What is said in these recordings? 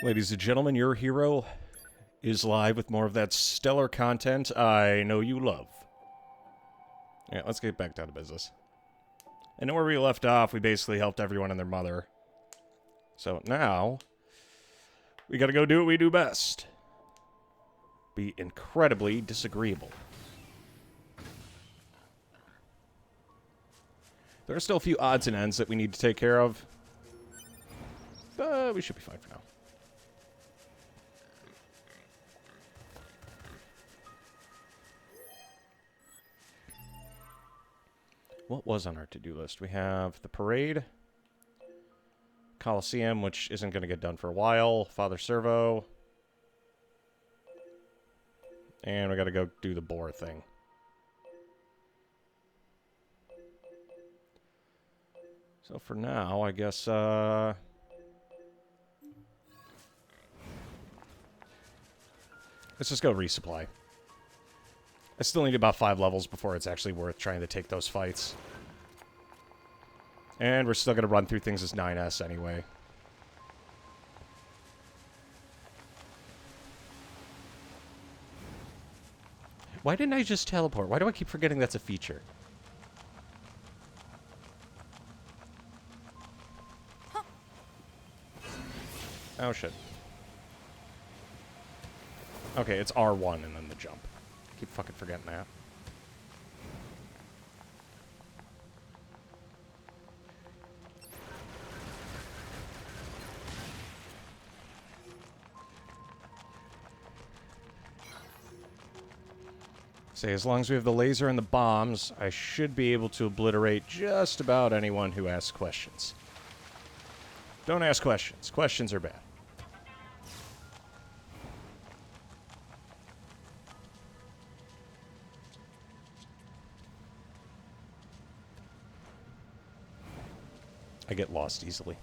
Ladies and gentlemen, your hero is live with more of that stellar content I know you love. Yeah, let's get back down to business. And where we left off, we basically helped everyone and their mother. So now, we gotta go do what we do best. Be incredibly disagreeable. There are still a few odds and ends that we need to take care of. But we should be fine for now. What was on our to-do list? We have the parade, Coliseum, which isn't going to get done for a while, Father Servo, and we got to go do the boar thing. So for now, I guess, let's just go resupply. I still need about 5 levels before it's actually worth trying to take those fights. And we're still going to run through things as 9S anyway. Why didn't I just teleport? Why do I keep forgetting that's a feature? Oh, shit. Okay, it's R1 and then the jump. Keep fucking forgetting that. Say, as long as we have the laser and the bombs, I should be able to obliterate just about anyone who asks questions. Don't ask questions. Questions are bad. I get lost easily.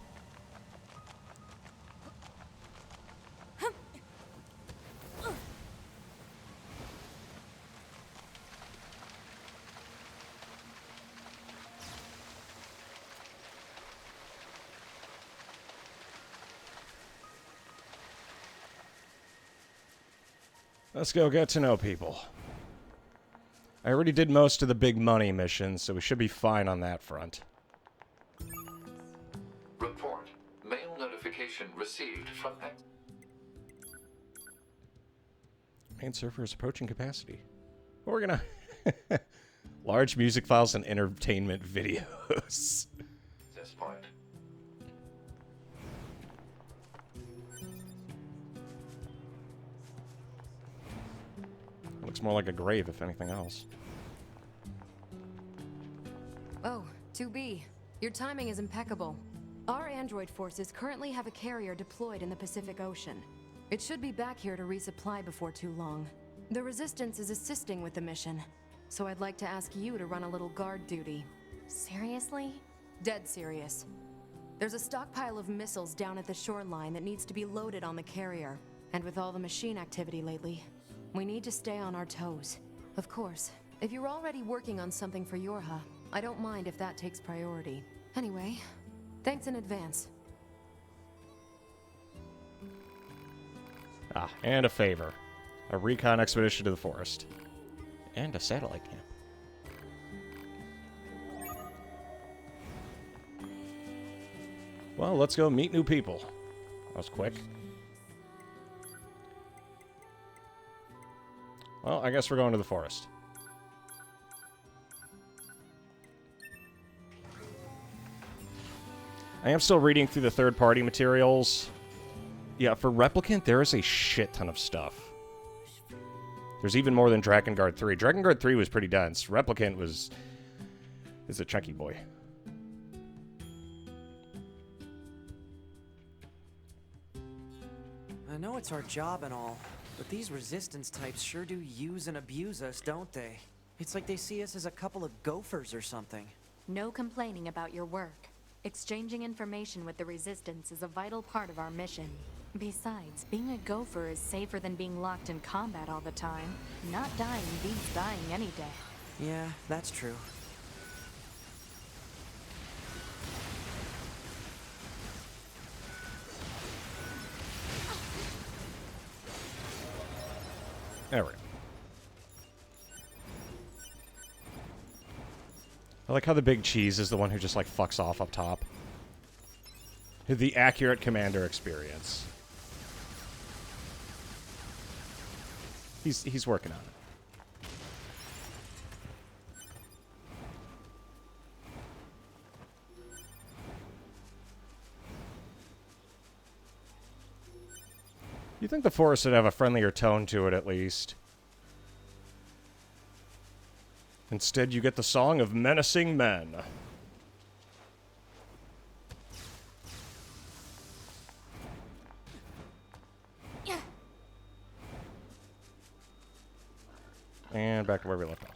Let's go get to know people. I already did most of the big money missions, so we should be fine on that front. Report. Mail notification received from... Main server is approaching capacity. We're gonna... Large music files and entertainment videos. This point. Looks more like a grave, if anything else. Oh, 2B. Your timing is impeccable. Our android forces currently have a carrier deployed in the Pacific Ocean. It should be back here to resupply before too long. The Resistance is assisting with the mission, so I'd like to ask you to run a little guard duty. Seriously? Dead serious. There's a stockpile of missiles down at the shoreline that needs to be loaded on the carrier. And with all the machine activity lately, we need to stay on our toes. Of course, if you're already working on something for Yorha, I don't mind if that takes priority. Anyway, thanks in advance. Ah, and a favor. A recon expedition to the forest. And a satellite camp. Well, let's go meet new people. That was quick. Well, I guess we're going to the forest. I am still reading through the third-party materials. Yeah, for Replicant, there is a shit ton of stuff. There's even more than Drakengard 3. Drakengard 3 was pretty dense. Replicant is a chunky boy. I know it's our job and all, but these resistance types sure do use and abuse us, don't they? It's like they see us as a couple of gophers or something. No complaining about your work. Exchanging information with the Resistance is a vital part of our mission. Besides, being a gopher is safer than being locked in combat all the time. Not dying beats dying any day. Yeah, that's true. There we go. I like how the big cheese is the one who just, like, fucks off up top. The accurate commander experience. He's working on it. You think the forest would have a friendlier tone to it, at least. Instead, you get the song of menacing men. And back to where we left off.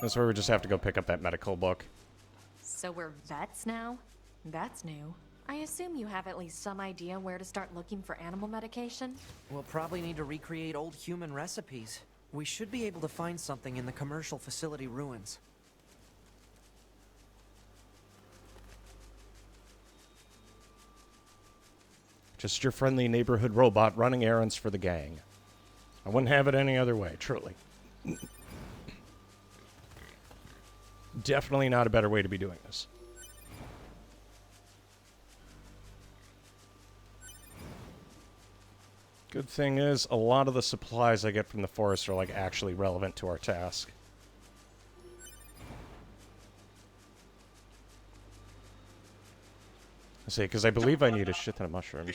That's where we just have to go pick up that medical book. So we're vets now? That's new. I assume you have at least some idea where to start looking for animal medication? We'll probably need to recreate old human recipes. We should be able to find something in the commercial facility ruins. Just your friendly neighborhood robot running errands for the gang. I wouldn't have it any other way, truly. Definitely not a better way to be doing this. Good thing is, a lot of the supplies I get from the forest are, like, actually relevant to our task. I see, because I believe I need a shit ton of mushrooms.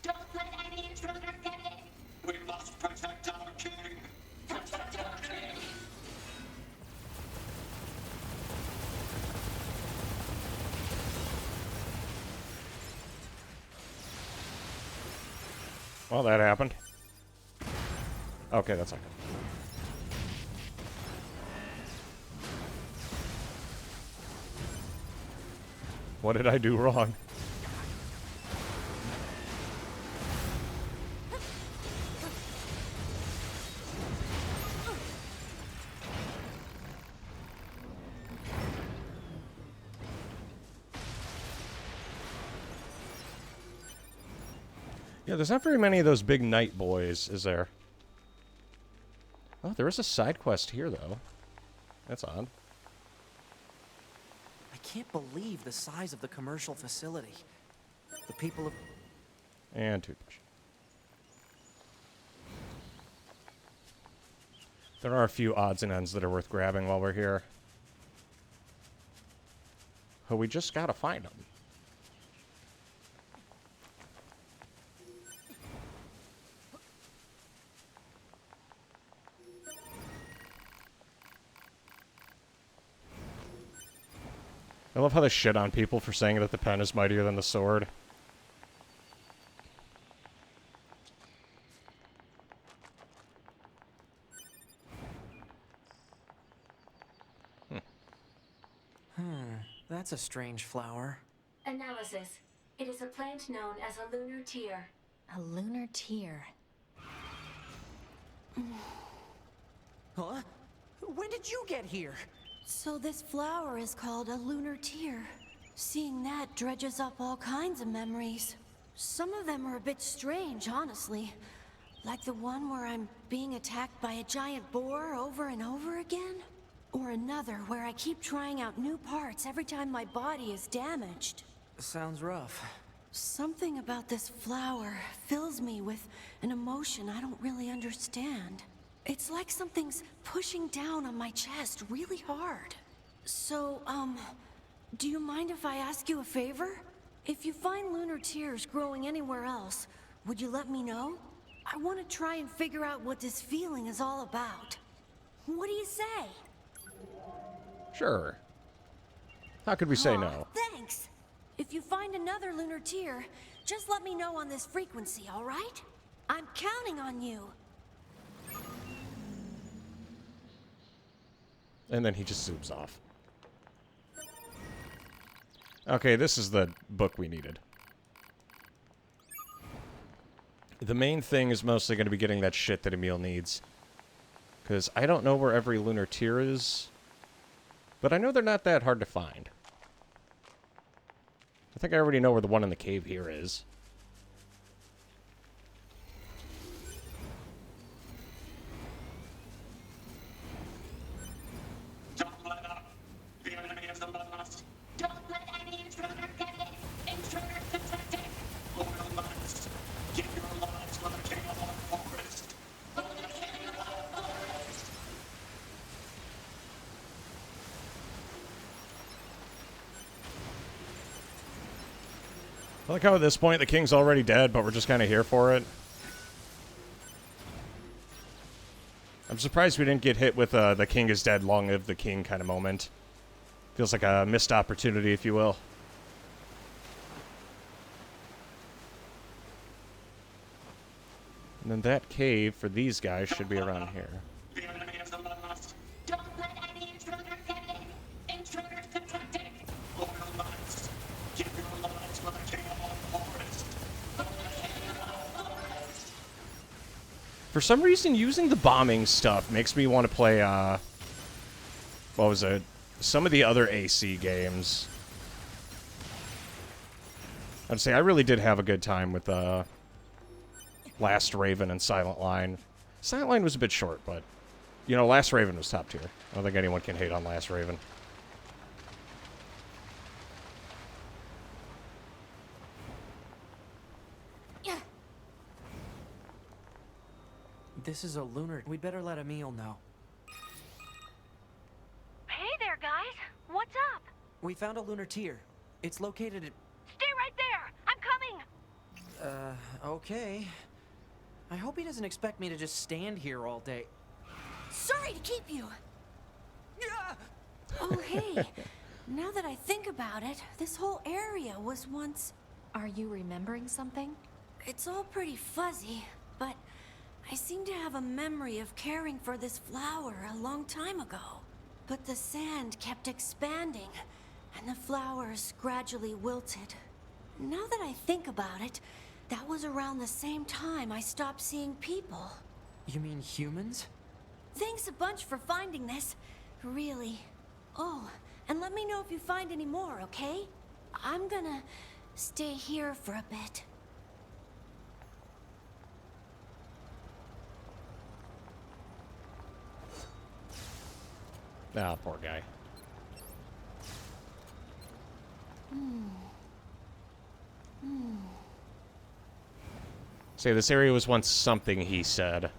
Don't let any intruder get in. We must protect our king. Protect our king. Well, that happened. Okay, that's not good. What did I do wrong? Yeah, there's not very many of those big night boys, is there? Oh, there is a side quest here, though. That's odd. I can't believe the size of the commercial facility. The people of... And toothbrush. There are a few odds and ends that are worth grabbing while we're here. Oh, we just gotta find them. I love how they shit on people for saying that the pen is mightier than the sword. That's a strange flower. Analysis. It is a plant known as a lunar tear. A lunar tear. Huh? When did you get here? So this flower is called a lunar tear. Seeing that dredges up all kinds of memories. Some of them are a bit strange, honestly. Like the one where I'm being attacked by a giant boar over and over again. Or another where I keep trying out new parts every time my body is damaged. Sounds rough. Something about this flower fills me with an emotion I don't really understand. It's like something's pushing down on my chest really hard. So, do you mind if I ask you a favor? If you find lunar tears growing anywhere else, would you let me know? I want to try and figure out what this feeling is all about. What do you say? Sure. How could we say Aw, no? Thanks. If you find another lunar tear, just let me know on this frequency, all right? I'm counting on you. And then he just zooms off. Okay, this is the book we needed. The main thing is mostly going to be getting that shit that Emil needs. Because I don't know where every lunar tear is. But I know they're not that hard to find. I think I already know where the one in the cave here is. I like how at this point the king's already dead, but we're just kind of here for it. I'm surprised we didn't get hit with the king is dead, long live the king kind of moment. Feels like a missed opportunity, if you will. And then that cave for these guys should be around here. The enemy is among us. Don't let any intruder get in. Intruders detected. Loyal knights, give your lives for the king of all forests. For the king of all forests. For some reason, using the bombing stuff makes me want to play, what was it? Some of the other AC games. I'd say I really did have a good time with, Last Raven and Silent Line. Silent Line was a bit short, but, you know, Last Raven was top tier. I don't think anyone can hate on Last Raven. This is a lunar. We'd better let Emil know. Hey there, guys. What's up? We found a lunar tier. It's located at... Stay right there. I'm coming. Okay. I hope he doesn't expect me to just stand here all day. Sorry to keep you. Oh, hey. Now that I think about it, this whole area was once... Are you remembering something? It's all pretty fuzzy, but I seem to have a memory of caring for this flower a long time ago. But the sand kept expanding, and the flowers gradually wilted. Now that I think about it, that was around the same time I stopped seeing people. You mean humans? Thanks a bunch for finding this. Really. Oh, and let me know if you find any more, okay? I'm gonna stay here for a bit. Ah, poor guy. Say, this area was once something, he said.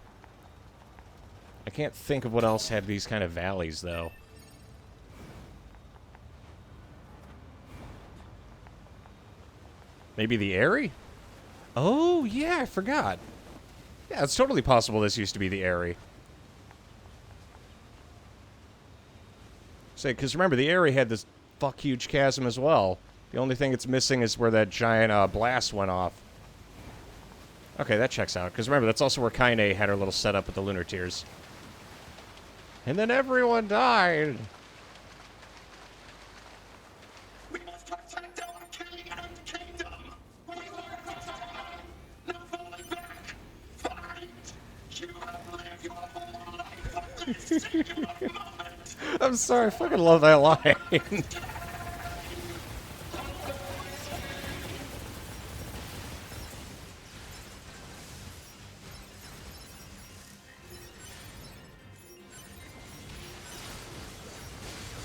I can't think of what else had these kind of valleys, though. Maybe the Eyrie? Oh, yeah, I forgot. Yeah, it's totally possible this used to be the Eyrie. Say, because remember, the Eyrie had this huge chasm as well. The only thing it's missing is where that giant blast went off. Okay, that checks out. Because remember, that's also where Kaine had her little setup with the lunar tears. And then everyone died. We must protect our king and kingdom. We will protect. No falling back. Fight. You have lived your whole life for this singular moment. I'm sorry, I fucking love that line.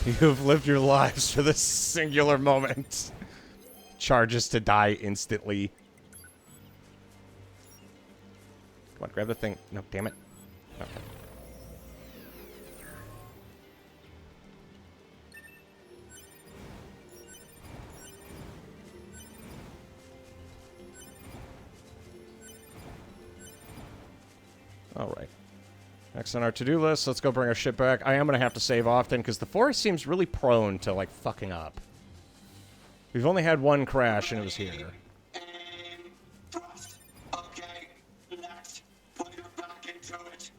You have lived your lives for this singular moment. Charges to die instantly. Come on, grab the thing. No, damn it. Okay. Alright. Next on our to-do list, let's go bring our ship back. I am going to have to save often, because the forest seems really prone to, like, fucking up. We've only had one crash, and it was here. Aim. Thrust. Okay. Next. Put your back into it.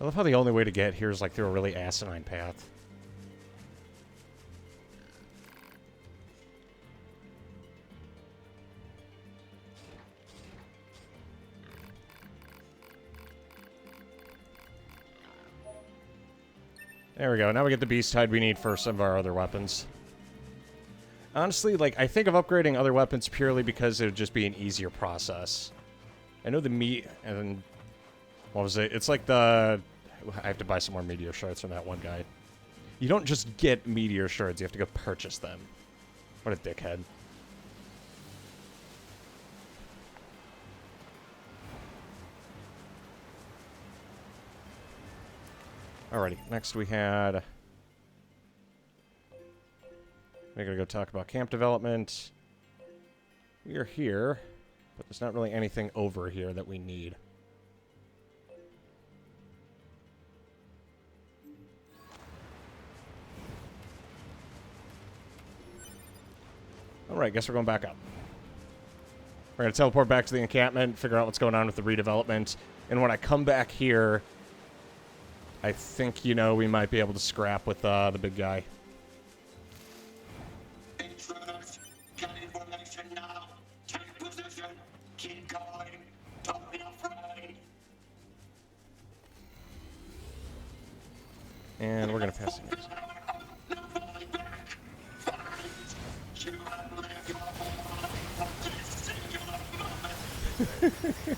I love how the only way to get here is, like, through a really asinine path. There we go. Now we get the beast hide we need for some of our other weapons. Honestly, like, I think of upgrading other weapons purely because it would just be an easier process. I know the meat and... What was it? It's like the... I have to buy some more meteor shards from that one guy. You don't just get meteor shards, you have to go purchase them. What a dickhead. Alrighty, next we had... We're gonna go talk about camp development. We are here, but there's not really anything over here that we need. Alright, guess we're going back up. We're going to teleport back to the encampment, figure out what's going on with the redevelopment, and when I come back here, I think, you know, we might be able to scrap with the big guy. Intruders, get information now. Take position. Keep going. Don't be afraid. And we're going to pass the next. No falling back. Fight. You have lived your whole life for this singular moment.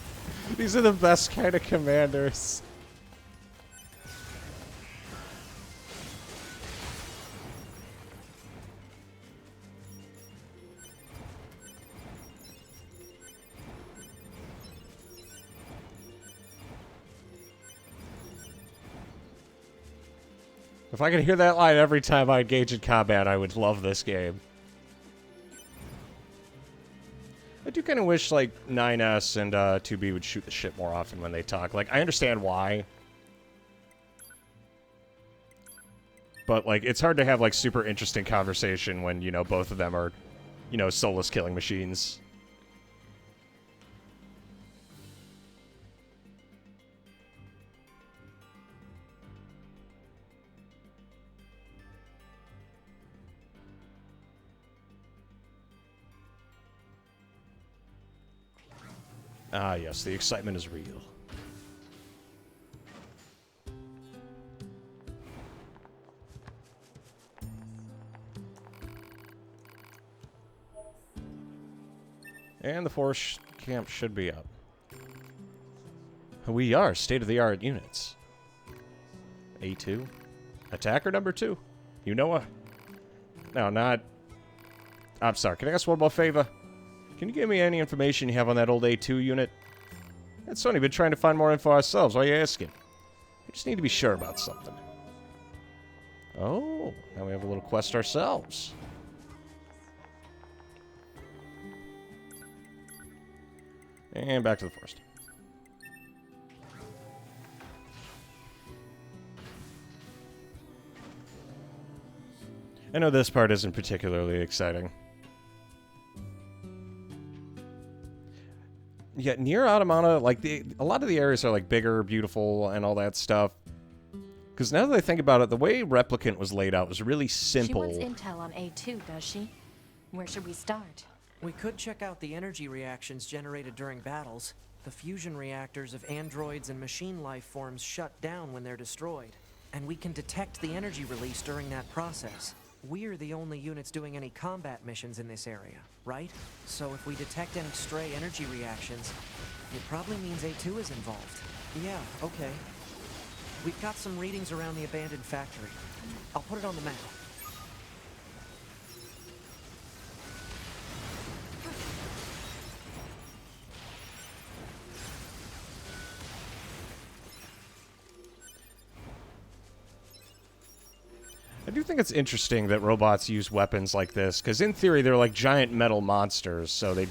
These are the best kind of commanders. If I could hear that line every time I engage in combat, I would love this game. I do kind of wish, like, 9S and 2B would shoot the shit more often when they talk. Like, I understand why. But, like, it's hard to have, like, super interesting conversation when, you know, both of them are, you know, soulless killing machines. Ah, yes, the excitement is real. And the force camp should be up. We are state-of-the-art units. A2. Attacker number 2. You know what? No, not... I'm sorry, can I ask one more favor? Can you give me any information you have on that old A2 unit? That's Sony been trying to find more info ourselves. Why are you asking? We just need to be sure about something. Oh, now we have a little quest ourselves. And back to the forest. I know this part isn't particularly exciting. Yeah, Nier Automata, like, a lot of the areas are, like, bigger, beautiful, and all that stuff. Because now that I think about it, the way Replicant was laid out was really simple. She wants intel on A2, does she? Where should we start? We could check out the energy reactions generated during battles. The fusion reactors of androids and machine life forms shut down when they're destroyed. And we can detect the energy release during that process. We're the only units doing any combat missions in this area, right? So if we detect any stray energy reactions, it probably means A2 is involved. Yeah, okay. We've got some readings around the abandoned factory. I'll put it on the map. I do think it's interesting that robots use weapons like this, because in theory they're like giant metal monsters, so they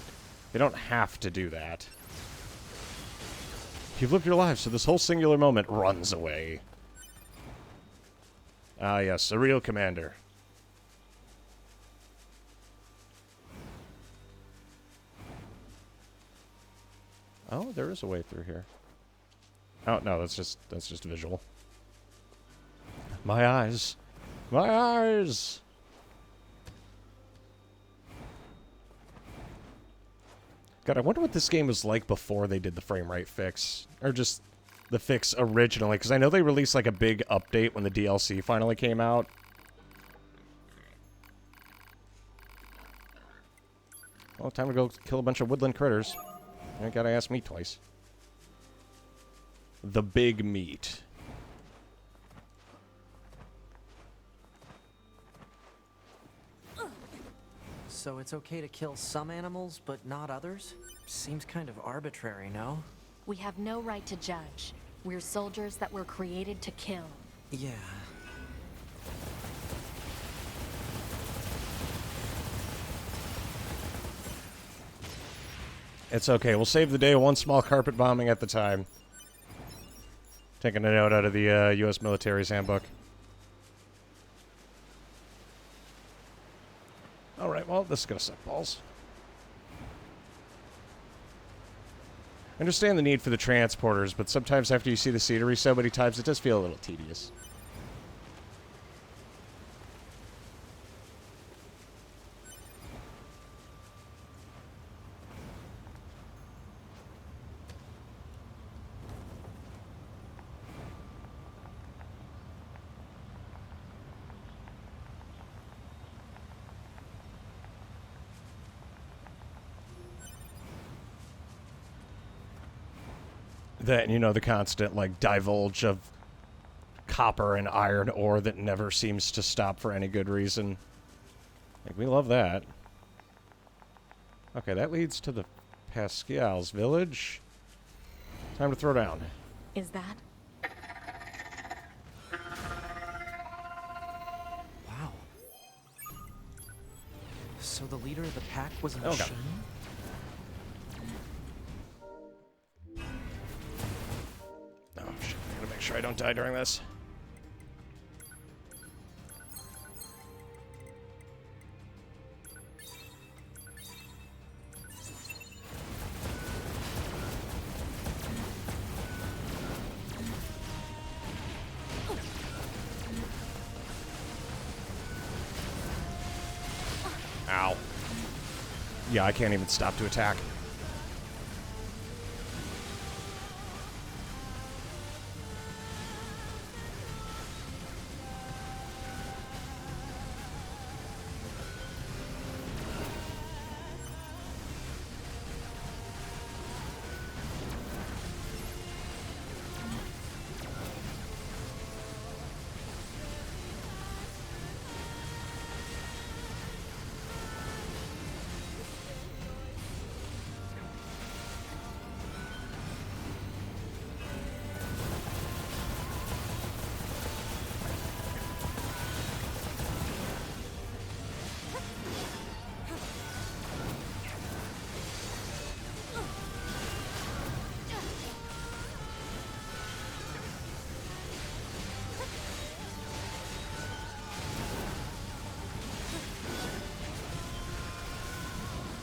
don't have to do that. You've lived your life, so this whole singular moment runs away. Ah, yes, a real commander. Oh, there is a way through here. Oh, no, that's just visual. My eyes. My eyes! God, I wonder what this game was like before they did the frame rate fix. Or just the fix originally, because I know they released like a big update when the DLC finally came out. Well, time to go kill a bunch of woodland critters. You ain't gotta ask me twice. The big meat. So it's okay to kill some animals, but not others? Seems kind of arbitrary, no? We have no right to judge. We're soldiers that were created to kill. Yeah. It's okay. We'll save the day one small carpet bombing at the time. Taking a note out of the U.S. military's handbook. Alright, well, this is gonna suck balls. I understand the need for the transporters, but sometimes after you see the scenery so many times, it does feel a little tedious. That, and you know, the constant, like, divulge of copper and iron ore that never seems to stop for any good reason. Like, we love that. Okay, that leads to the Pascal's village. Time to throw down. Is that? Wow. So the leader of the pack was a Oh, God. machine? Oh, shit. I gotta make sure I don't die during this. Ow. Yeah, I can't even stop to attack.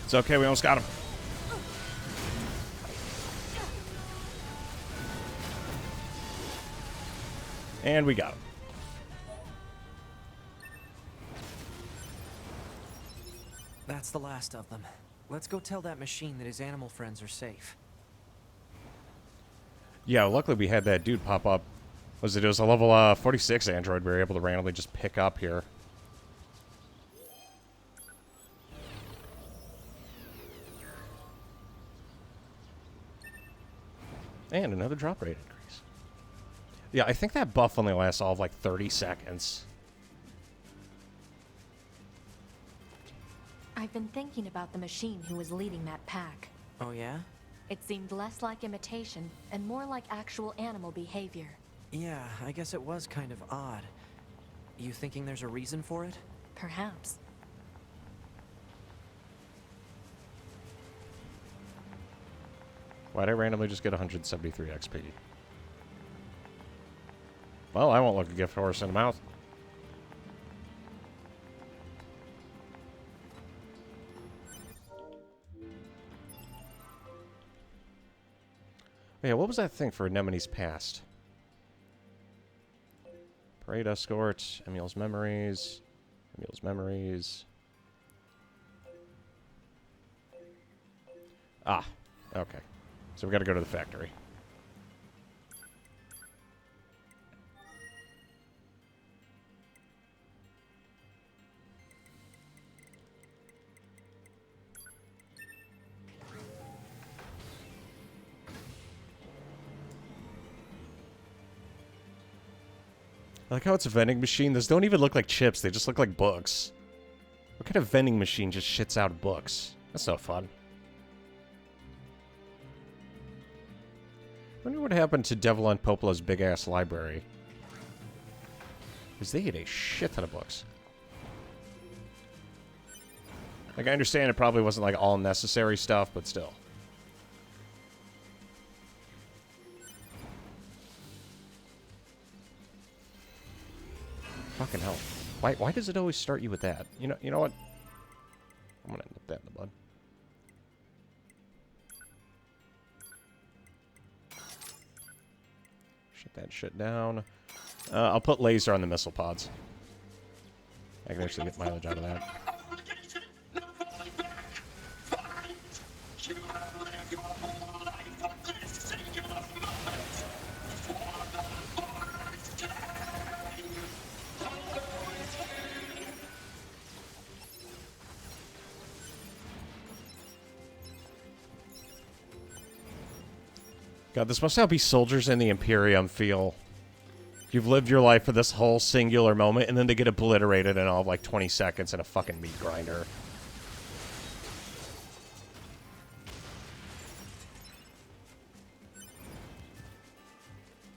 It's okay, we almost got him. And we got him. That's the last of them. Let's go tell that machine that his animal friends are safe. Yeah, luckily we had that dude pop up. It was a level 46 android we were able to randomly just pick up here. And another drop rate increase. Yeah, I think that buff only lasts all of like 30 seconds. I've been thinking about the machine who was leading that pack. Oh yeah? It seemed less like imitation and more like actual animal behavior. Yeah, I guess it was kind of odd. You thinking there's a reason for it? Perhaps. Why'd I randomly just get 173 XP? Well, I won't look a gift horse in the mouth. Yeah, what was that thing for Anemone's Past? Parade Escort, Emil's Memories, Emil's Memories. Ah, okay. So we gotta go to the factory. I like how it's a vending machine. Those don't even look like chips. They just look like books. What kind of vending machine just shits out books? That's no fun. I wonder what happened to Devil and Popola's big-ass library. Because they ate a shit ton of books. Like, I understand it probably wasn't, like, all necessary stuff, but still. Fucking hell. Why does it always start you with that? You know what? I'm gonna nip that in the bud. Shut that shit down. I'll put laser on the missile pods. I can actually get mileage out of that. No falling back. Fight. You have lived your whole life for this singular moment. For the Lord's day. God, this must how be soldiers in the Imperium feel. You've lived your life for this whole singular moment, and then they get obliterated in all of like 20 seconds in a fucking meat grinder.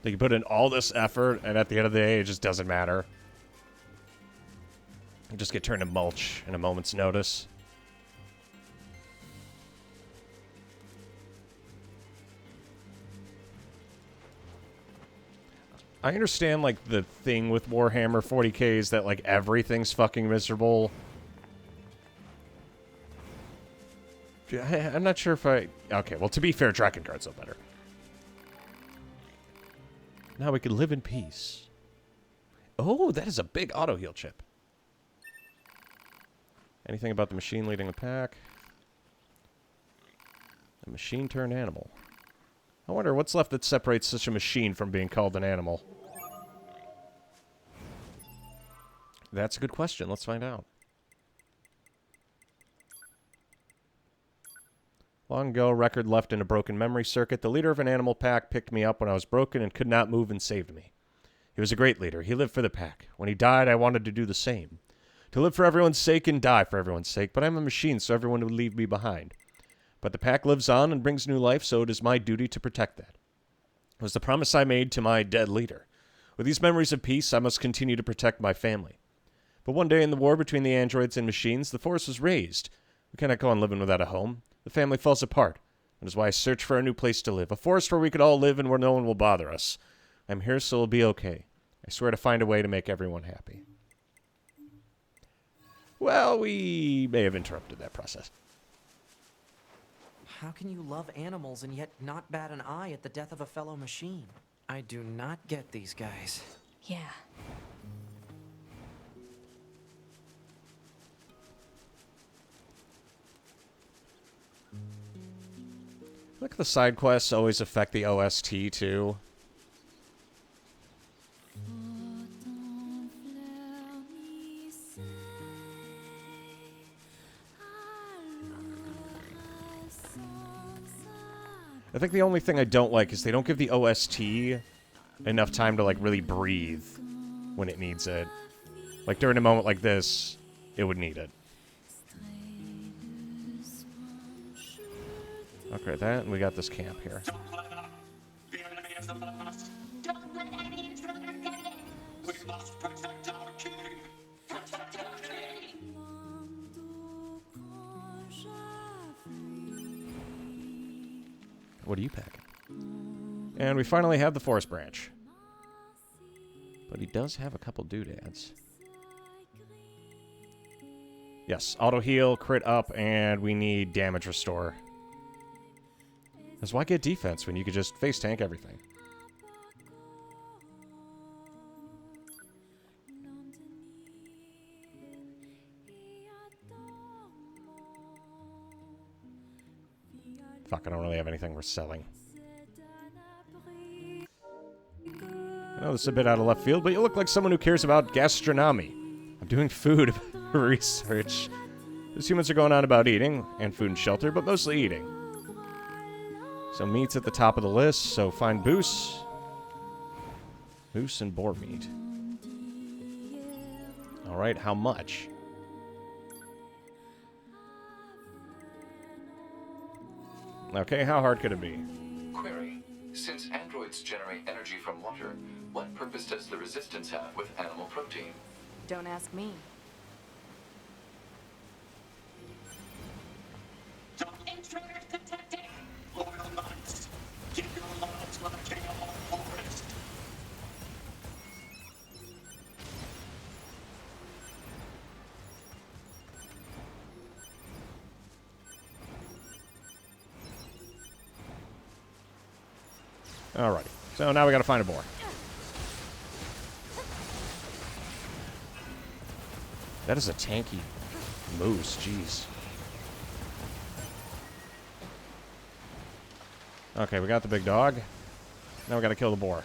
They put in all this effort, and at the end of the day, it just doesn't matter. You just get turned to mulch in a moment's notice. I understand, like, the thing with Warhammer 40k is that, like, everything's fucking miserable. I'm not sure if I... Okay, well, to be fair, Drakengard's no better. Now we can live in peace. Oh, that is a big auto-heal chip. Anything about the machine leading the pack? A machine turned animal. I wonder what's left that separates such a machine from being called an animal. That's a good question. Let's find out. Long ago, record left in a broken memory circuit. The leader of an animal pack picked me up when I was broken and could not move and saved me. He was a great leader. He lived for the pack. When he died, I wanted to do the same. To live for everyone's sake and die for everyone's sake, but I'm a machine, so everyone would leave me behind. But the pack lives on and brings new life, so it is my duty to protect that. It was the promise I made to my dead leader. With these memories of peace, I must continue to protect my family. But one day in the war between the androids and machines, the force was raised. We cannot go on living without a home. The family falls apart. That is why I search for a new place to live. A forest where we could all live and where no one will bother us. I'm here, so it'll be okay. I swear to find a way to make everyone happy. Well, we may have interrupted that process. How can you love animals and yet not bat an eye at the death of a fellow machine? I do not get these guys. Yeah. Look, the side quests always affect the OST, too. I think the only thing I don't like is they don't give the OST enough time to, like, really breathe when it needs it. Like, during a moment like this, it would need it. Okay, that, and we got this camp here. The enemy is among us. Don't let any intruder get in. We must protect our king. Protect our king. What are you packing? And we finally have the Force Branch. But he does have a couple doodads. Yes, auto heal, crit up, and we need damage restore. Because why get defense when you could just face tank everything? Fuck, I don't really have anything worth selling. I know this is a bit out of left field, but you look like someone who cares about gastronomy. I'm doing food research. Those humans are going on about eating, and food and shelter, but mostly eating. So meat's at the top of the list, so find Boos. Moose and boar meat. Alright, how much? Okay, how hard could it be? Query. Since androids generate energy from water, What purpose does the Resistance have with animal protein? Don't ask me. Don't intruders detected! Loyal knights, give your lives for the king of all forest! Alrighty. So now we gotta find a boar. That is a tanky moose, jeez. Okay, we got the big dog. Now we gotta kill the boar.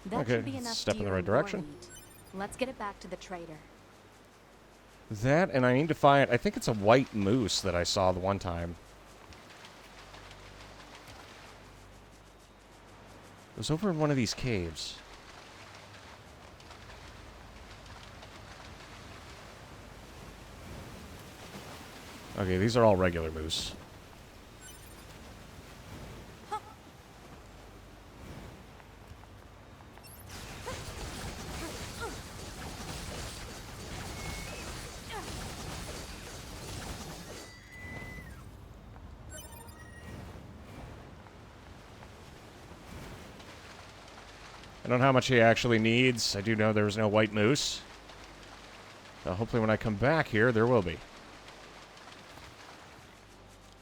That Okay, should be enough step in the deer right and boar direction. meat. Let's get it back to the trader. That, and I need to find... I think it's a white moose that I saw the one time. It was over in one of these caves. Okay, these are all regular moose. I don't know how much he actually needs. I do know there's no white moose. So hopefully when I come back here, there will be.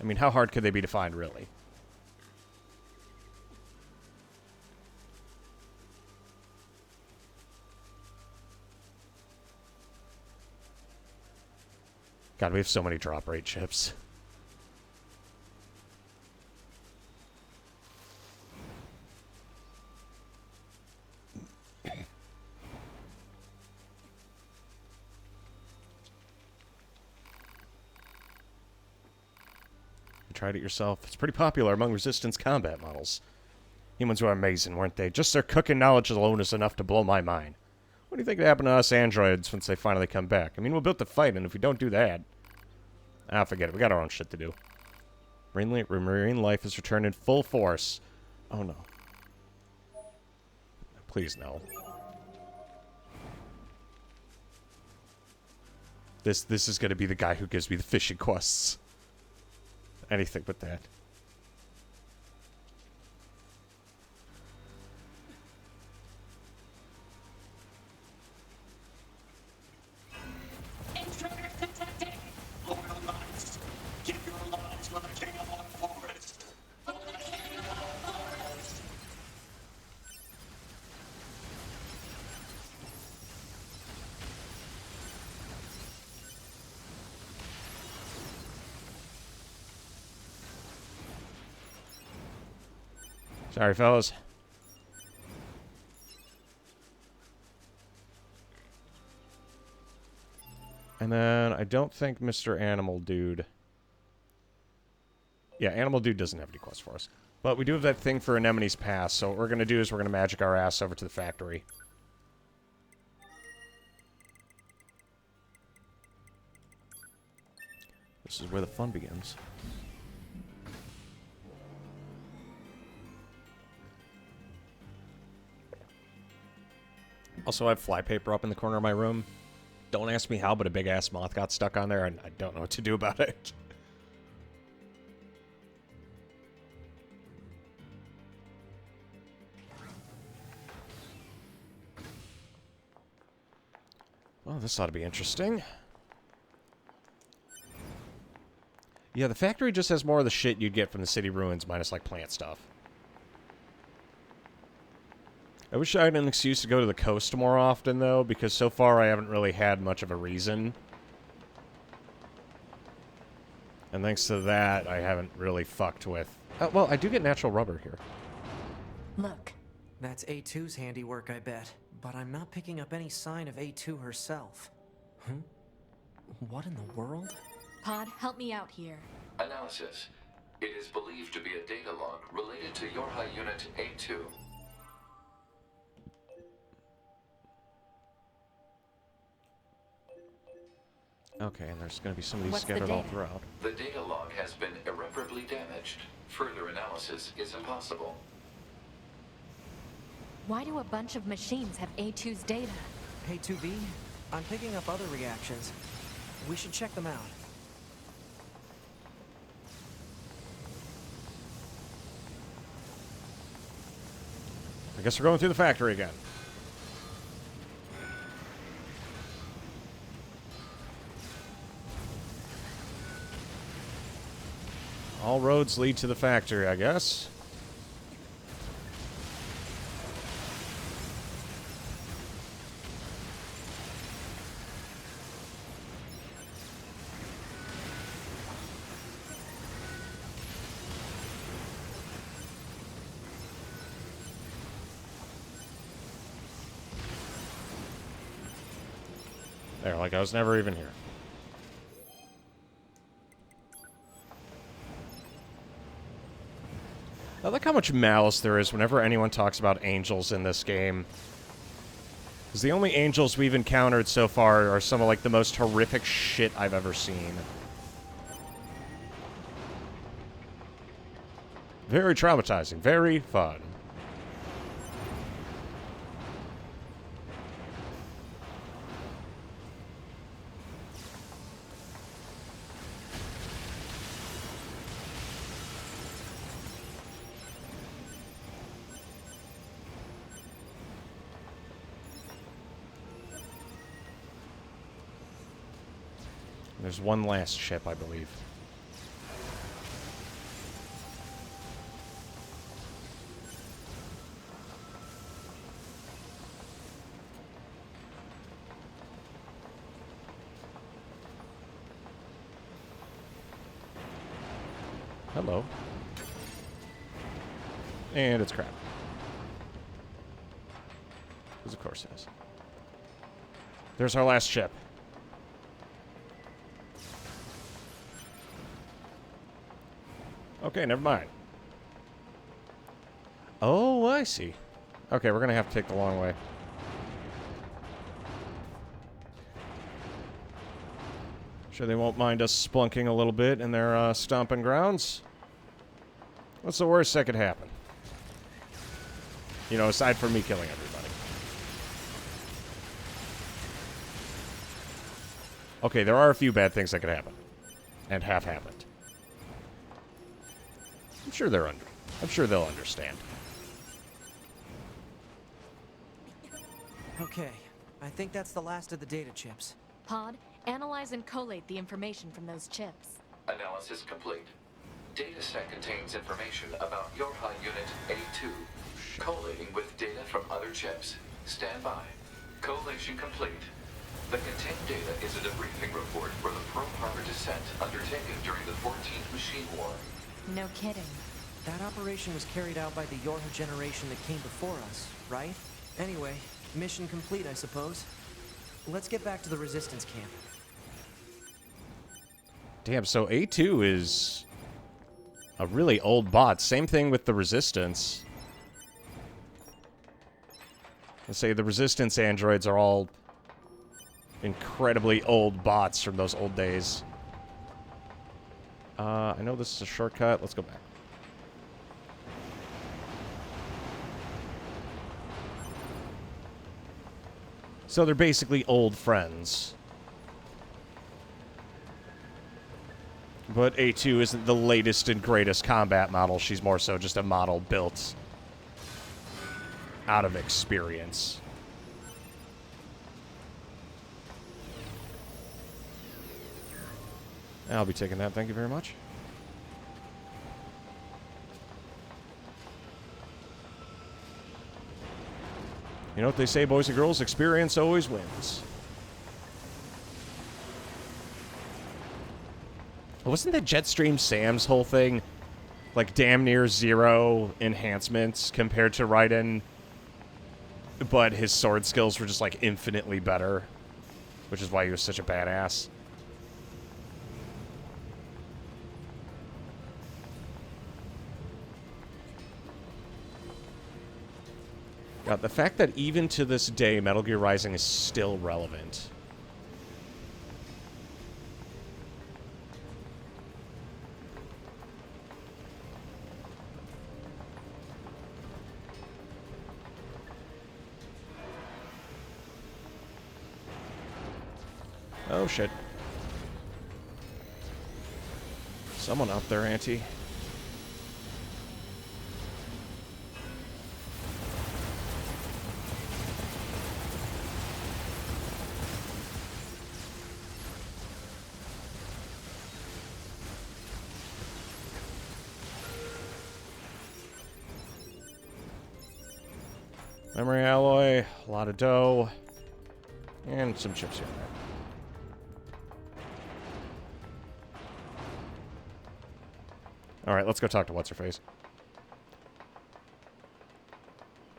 I mean, how hard could they be to find, really? God, we have so many drop rate chips. Tried it yourself. It's pretty popular among Resistance combat models. Humans were amazing, weren't they? Just their cooking knowledge alone is enough to blow my mind. What do you think would happen to us androids once they finally come back? I mean, we're built to fight, and if we don't do that... Ah, forget it. We got our own shit to do. Marine life is returned in full force. Oh, no. Please, no. This is going to be the guy who gives me the fishing quests. Anything but that. Intruders detected! Loyal knights, give your lives for the king of all forest! For the king of all forest! Sorry, fellas. And then I don't think Mr. Animal Dude... Yeah, Animal Dude doesn't have any quests for us. But we do have that thing for Anemone's Pass, so what we're going to do is we're going to magic our ass over to the factory. This is where the fun begins. Also, I have flypaper up in the corner of my room. Don't ask me how, but a big-ass moth got stuck on there, and I don't know what to do about it. Well, this ought to be interesting. Yeah, the factory just has more of the shit you'd get from the city ruins, minus, like, plant stuff. I wish I had an excuse to go to the coast more often, though, because so far I haven't really had much of a reason. And thanks to that, I haven't really fucked with... well, I do get natural rubber here. Look, That's A2's handiwork, I bet. But I'm not picking up any sign of A2 herself. What in the world? Pod, help me out here. Analysis. It is believed to be a data log related to Yorha Unit A2. Okay, and there's going to be some of these What's the scattered all data? throughout. The data log has been irreparably damaged. Further analysis is impossible. Why do a bunch of machines have A2's data? Hey, 2B, I'm picking up other reactions. We should check them out. I guess we're going through the factory again. All roads lead to the factory, I guess. There, like I was never even here. I like how much malice there is whenever anyone talks about angels in this game. Because the only angels we've encountered so far are some of, like, the most horrific shit I've ever seen. Very traumatizing. Very fun. There's one last ship, I believe. Hello. And it's crap. Because of course it is. There's our last ship. Okay, never mind. Oh, I see. Okay, we're gonna have to take the long way. Sure they won't mind us splunking a little bit in their stomping grounds. What's the worst that could happen? You know, aside from me killing everybody. Okay, there are a few bad things that could happen. And have happened. I'm sure they'll understand. Okay, I think that's the last of the data chips. Pod, analyze and collate the information from those chips. Analysis complete. Dataset contains information about Yorha Unit A2. Collating with data from other chips. Stand by. Collation complete. The contained data is a debriefing report for the Pearl Harbor descent undertaken during the 14th Machine War. No kidding. That operation was carried out by the Yorha generation that came before us, right? Anyway, mission complete, I suppose. Let's get back to the Resistance camp. Damn, so A2 is a really old bot. Same thing with the Resistance. Let's say the Resistance androids are all incredibly old bots from those old days. I know this is a shortcut. Let's go back. So they're basically old friends. But A2 isn't the latest and greatest combat model. She's more so just a model built out of experience. I'll be taking that. Thank you very much. You know what they say, boys and girls? Experience always wins. Wasn't that Jetstream Sam's whole thing like damn near zero enhancements compared to Raiden, but his sword skills were just like infinitely better, which is why he was such a badass? God, the fact that even to this day, Metal Gear Rising is still relevant. Oh, shit. Someone out there, Auntie. Memory alloy, a lot of dough, and some chips here and there. Alright, let's go talk to What's-Her-Face.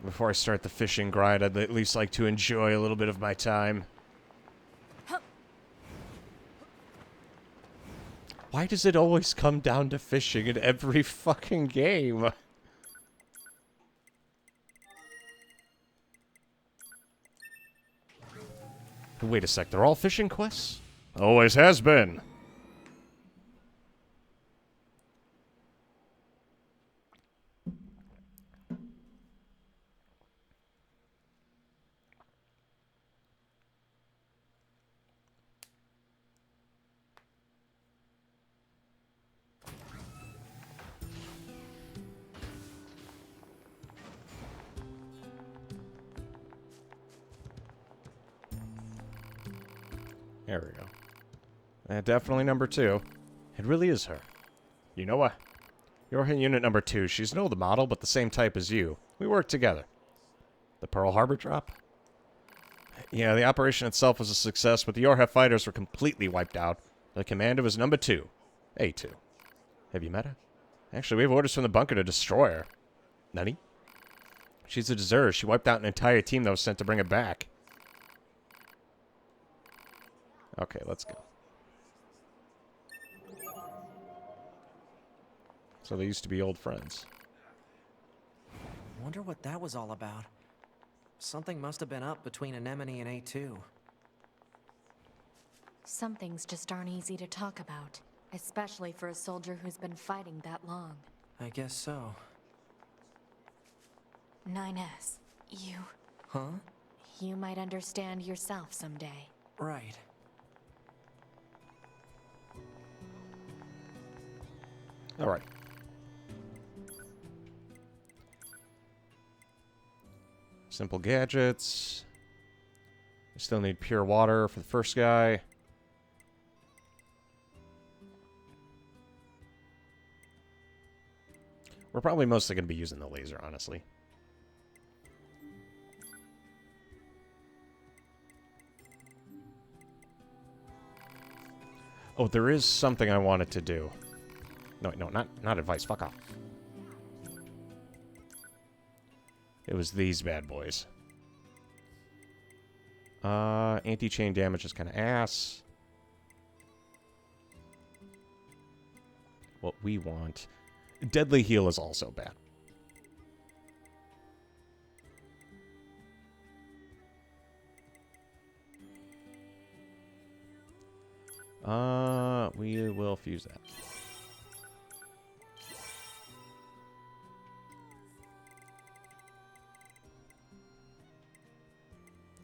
Before I start the fishing grind, I'd at least like to enjoy a little bit of my time. Why does it always come down to fishing in every fucking game? Wait a sec, they're all fishing quests? Always has been. There we go. Definitely number 2. It really is her. You know what? You're in unit number 2. She's no the model, but the same type as you. We work together. The Pearl Harbor drop? Yeah, the operation itself was a success, but the Yorha fighters were completely wiped out. The commander was number 2. A2. Have you met her? Actually, we have orders from the bunker to destroy her. Nani? She's a deserter. She wiped out an entire team that was sent to bring her back. Okay, let's go. So they used to be old friends. Wonder what that was all about. Something must have been up between Anemone and A2. Some things just aren't easy to talk about, especially for a soldier who's been fighting that long. I guess so. 9S, you... Huh? You might understand yourself someday. Right. Alright. Simple gadgets. I still need pure water for the first guy. We're probably mostly going to be using the laser, honestly. Oh, there is something I wanted to do. No, not advice. Fuck off. It was these bad boys. Anti-chain damage is kind of ass. What we want... Deadly heal is also bad. We will fuse that.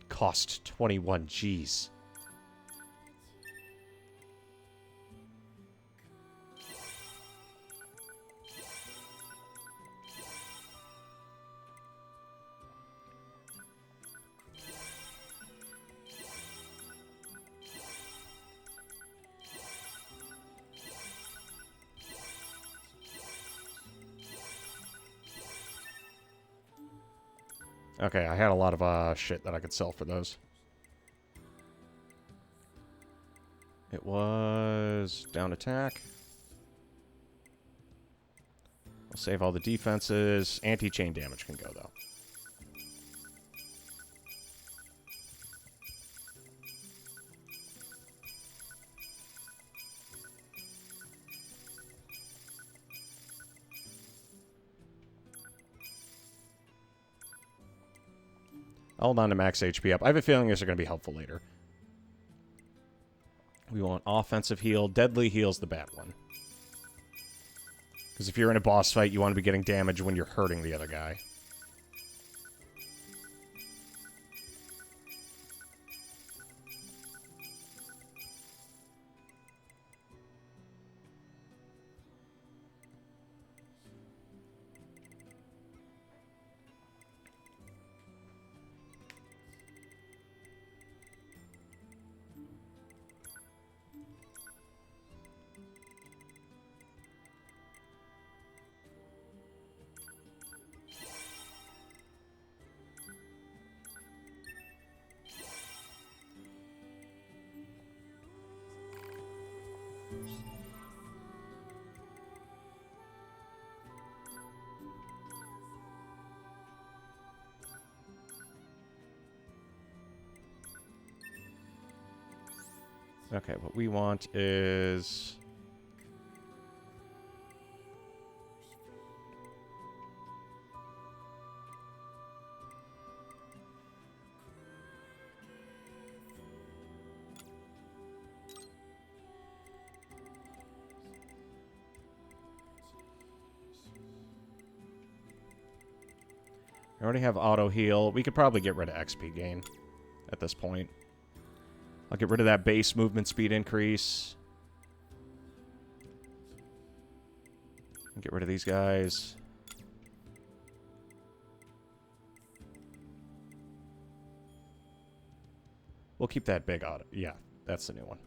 Cost 21 Gs. Okay, I had a lot of shit that I could sell for those. It was down attack. I'll save all the defenses. Anti-chain damage can go, though. Hold on to max HP up. I have a feeling these are going to be helpful later. We want offensive heal. Deadly heal's the bad one. Because if you're in a boss fight, you want to be getting damage when you're hurting the other guy. Okay, what we want is... I already have auto heal. We could probably get rid of XP gain at this point. I'll get rid of that base movement speed increase. Get rid of these guys. We'll keep that big auto. Yeah, that's the new one.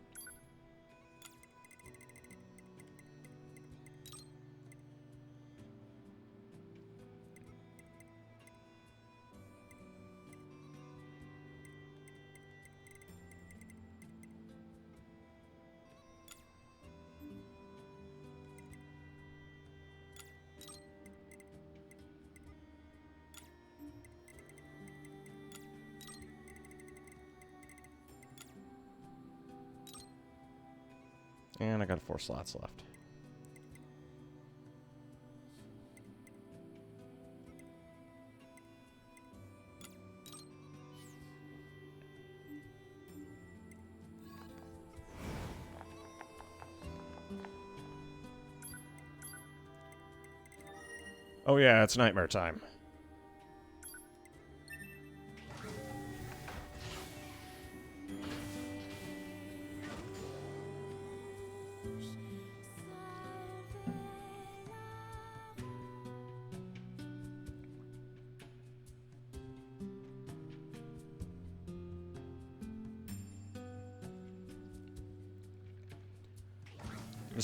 And I got 4 slots left. Oh yeah, it's nightmare time.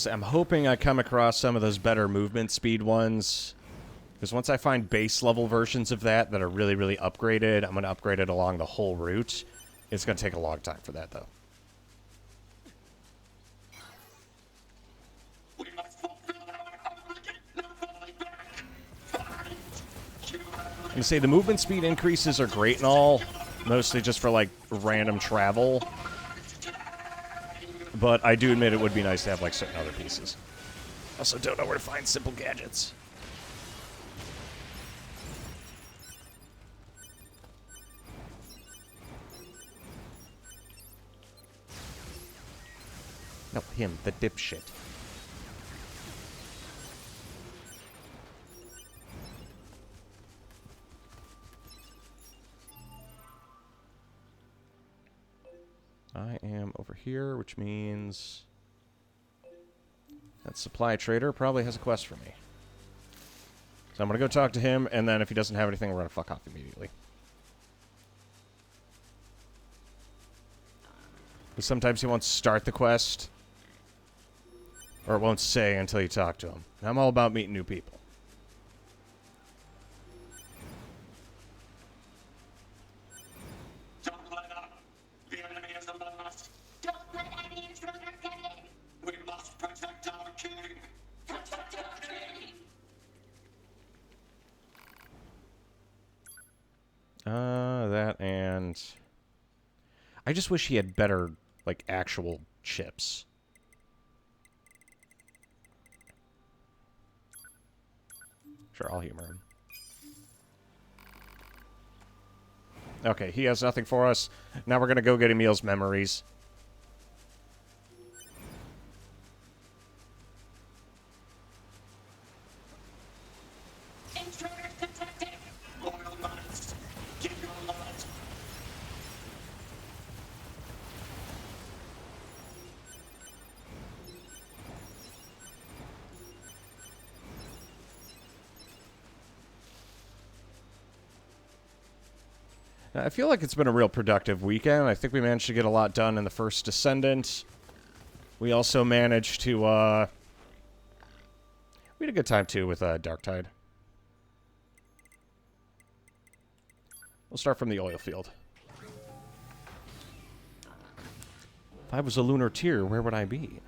I'm hoping I come across some of those better movement speed ones. Because once I find base level versions of that are really, really upgraded, I'm going to upgrade it along the whole route. It's going to take a long time for that, though. We must fulfill our obligation. No falling back. Fight. You have I'm going to say the movement speed increases are great and all, mostly just for, like, random travel. But I do admit it would be nice to have, like, certain other pieces. Also don't know where to find simple gadgets. No, him, the dipshit. I am over here, which means that supply trader probably has a quest for me. So I'm going to go talk to him, and then if he doesn't have anything, we're going to fuck off immediately. But sometimes he won't start the quest, or it won't say until you talk to him. And I'm all about meeting new people. Don't let up. The enemy is among us. Don't let any intruders get in. We must protect our king. Protect our king. That and... I just wish he had better, like, actual chips. Sure, I'll humor him. Okay, he has nothing for us. Now we're gonna go get Emil's memories. Intruders detected! Royal Knights, give your lives. I feel like it's been a real productive weekend. I think we managed to get a lot done in the first Descendant. We also managed to, we had a good time, too, with, Darktide. We'll start from the oil field. If I was a lunar tier, where would I be?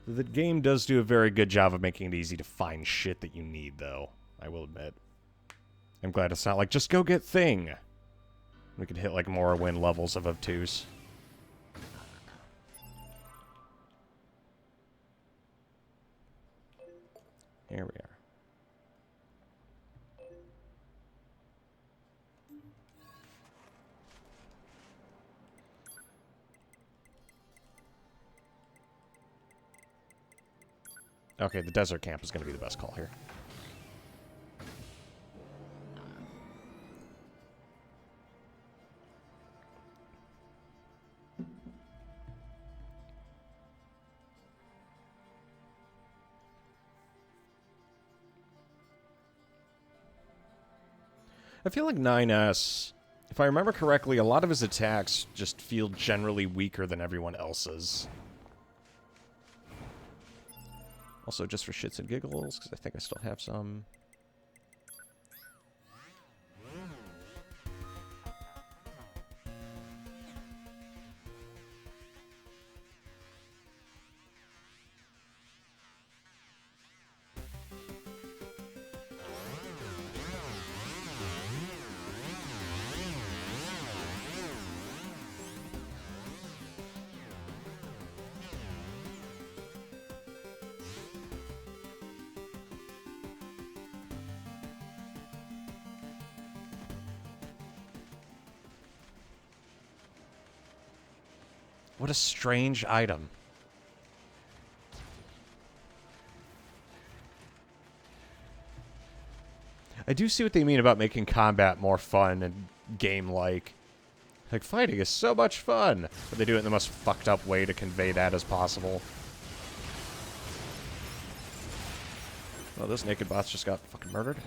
The game does do a very good job of making it easy to find shit that you need, though. I will admit. I'm glad it's not like, just go get thing. We could hit, like, Morrowind levels of obtuse. Here we are. Okay, the desert camp is going to be the best call here. I feel like 9S, if I remember correctly, a lot of his attacks just feel generally weaker than everyone else's. Also, just for shits and giggles, because I think I still have some. What a strange item. I do see what they mean about making combat more fun and game-like. Like, fighting is so much fun! But they do it in the most fucked up way to convey that as possible. Oh, those naked bots just got fucking murdered.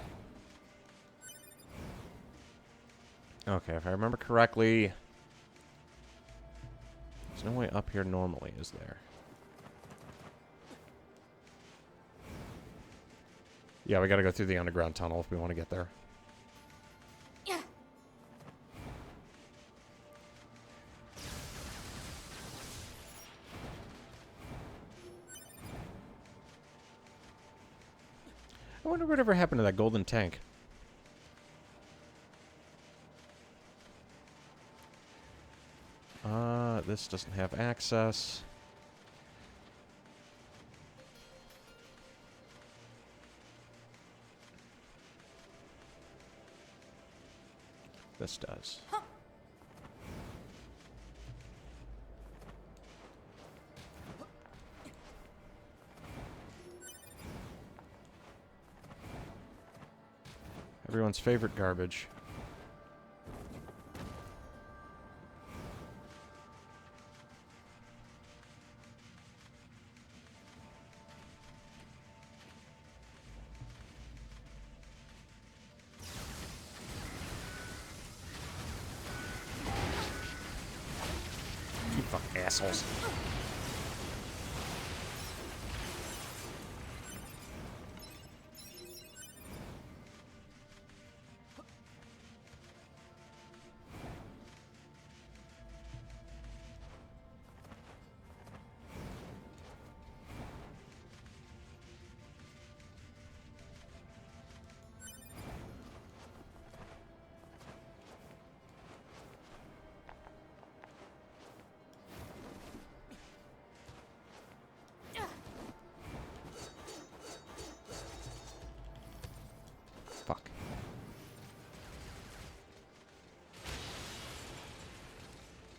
Okay, if I remember correctly... There's no way up here normally, is there? Yeah, we gotta go through the underground tunnel if we want to get there. Yeah. I wonder whatever happened to that golden tank. This doesn't have access. This does. Huh. Everyone's favorite garbage. You fucking assholes.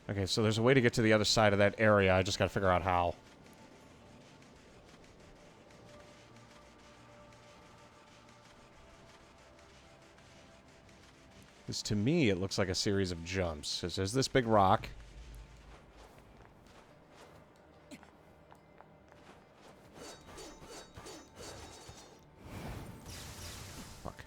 Okay, so there's a way to get to the other side of that area. I just gotta figure out how. Because to me, it looks like a series of jumps. Because there's this big rock. Fuck.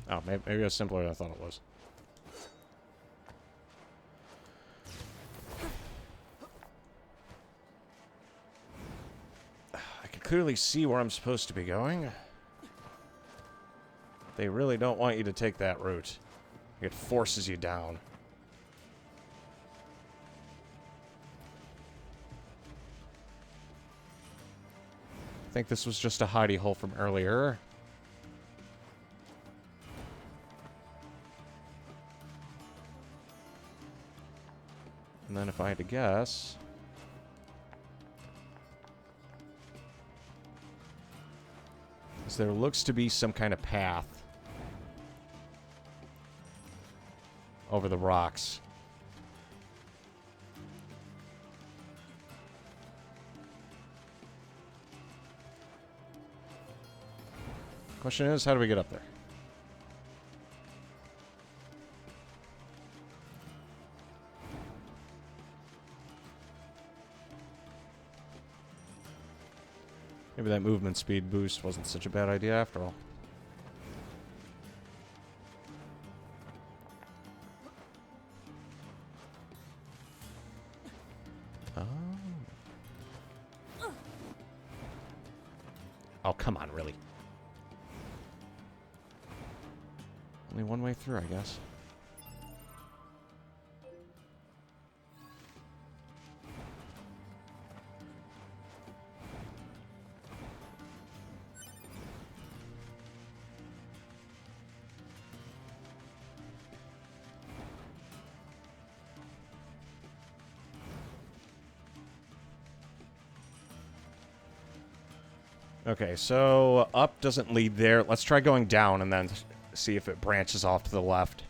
Oh, maybe it was simpler than I thought it was. I can clearly see where I'm supposed to be going. They really don't want you to take that route. It forces you down. I think this was just a hidey hole from earlier. And then if I had to guess... there looks to be some kind of path over the rocks. Question is, how do we get up there? Maybe that movement speed boost wasn't such a bad idea after all. Oh, come on, really? Only one way through, I guess. Okay, so up doesn't lead there. Let's try going down and then see if it branches off to the left.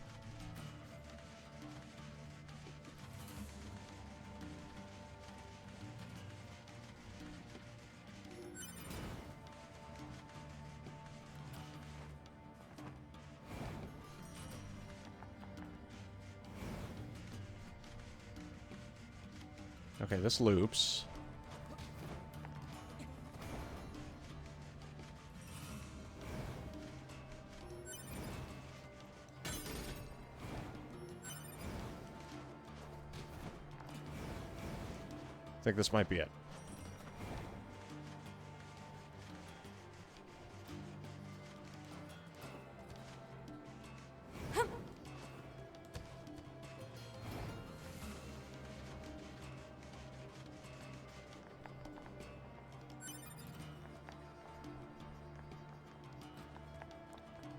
Okay, this loops. I think this might be it.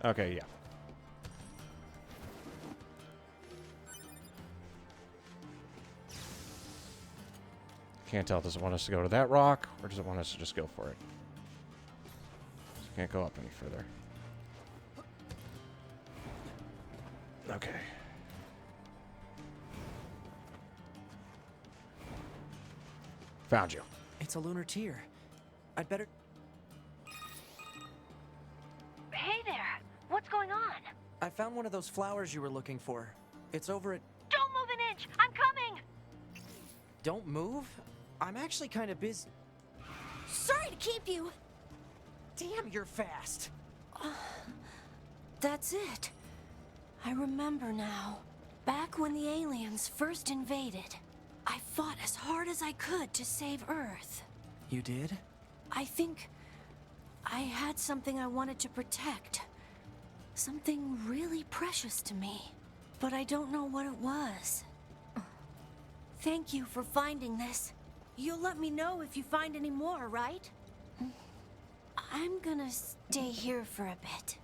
Okay, yeah. Can't tell. Does it want us to go to that rock, or does it want us to just go for it? Can't go up any further. Okay. Found you. It's a lunar tier. I'd better... Hey there. What's going on? I found one of those flowers you were looking for. It's over at... Don't move an inch. I'm coming. Don't move? I'm actually kind of busy. Sorry to keep you. Damn, you're fast. That's it. I remember now. Back when the aliens first invaded, I fought as hard as I could to save Earth. You did? I think I had something I wanted to protect. Something really precious to me. But I don't know what it was. Thank you for finding this. You'll let me know if you find any more, right? I'm gonna stay here for a bit.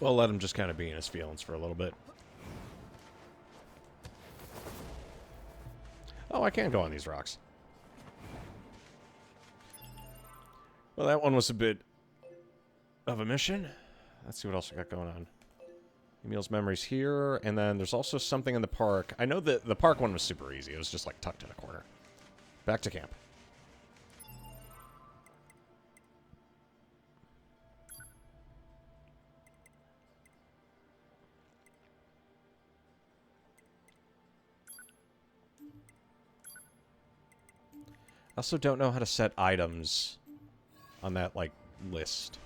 We'll let him just kind of be in his feelings for a little bit. Oh, I can go on these rocks. Well, that one was a bit of a mission. Let's see what else we got going on. Emil's memories here, and then there's also something in the park. I know that the park one was super easy. It was just, like, tucked in a corner. Back to camp. I also don't know how to set items on that, like, list.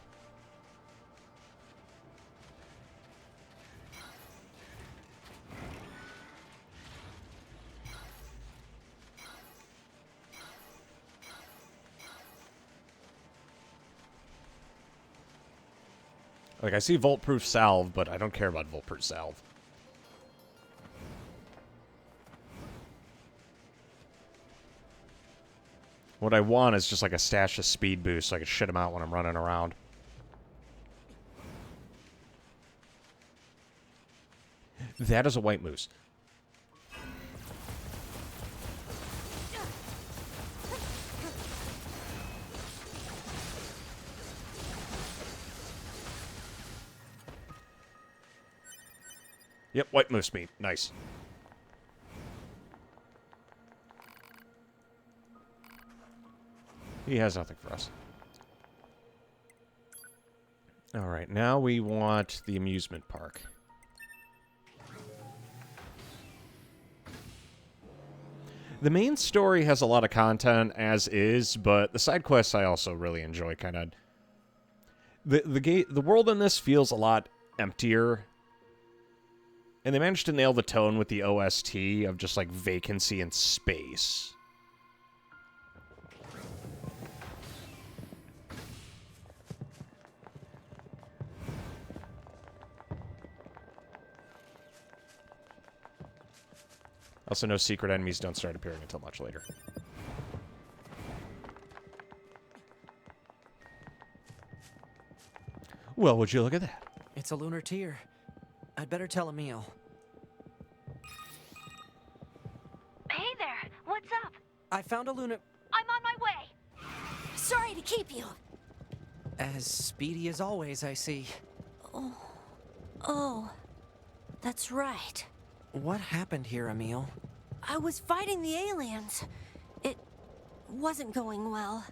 Like, I see Volt-Proof Salve, but I don't care about Volt-Proof Salve. What I want is just like a stash of speed boost so I can shit them out when I'm running around. That is a white moose. Yep, white moose meat. Nice. He has nothing for us. Alright, now we want the amusement park. The main story has a lot of content as is, but the side quests I also really enjoy. Kind of the world in this feels a lot emptier, and they managed to nail the tone with the OST of just like vacancy and space. Also, no secret enemies don't start appearing until much later. Well, would you look at that? It's a lunar tier. I'd better tell Emil. Hey there, what's up? I found a lunar... I'm on my way. Sorry to keep you. As speedy as always, I see. Oh, that's right. What happened here, Emil? I was fighting the aliens. It wasn't going well.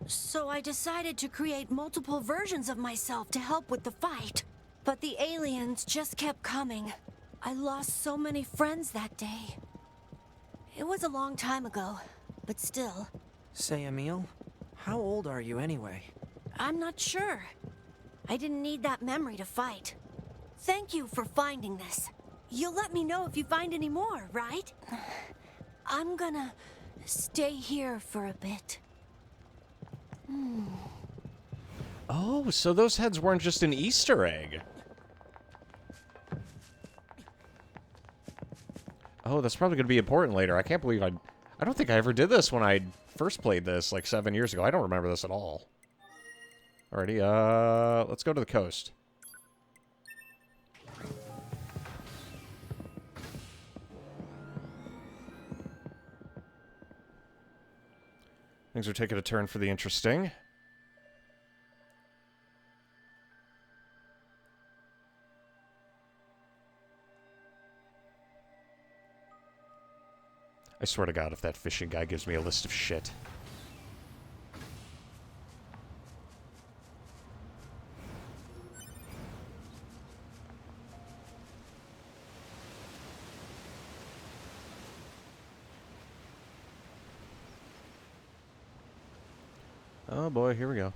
So I decided to create multiple versions of myself to help with the fight. But the aliens just kept coming. I lost so many friends that day. It was a long time ago, but still. Say, Emil, how old are you anyway? I'm not sure. I didn't need that memory to fight. Thank you for finding this. You'll let me know if you find any more, right? I'm gonna stay here for a bit. Oh, so those heads weren't just an Easter egg. Oh, that's probably going to be important later. I can't believe I don't think I ever did this when I first played this, like 7 years ago. I don't remember this at all. Alrighty, let's go to the coast. Things are taking a turn for the interesting. I swear to God, if that fishing guy gives me a list of shit. Oh boy, here we go.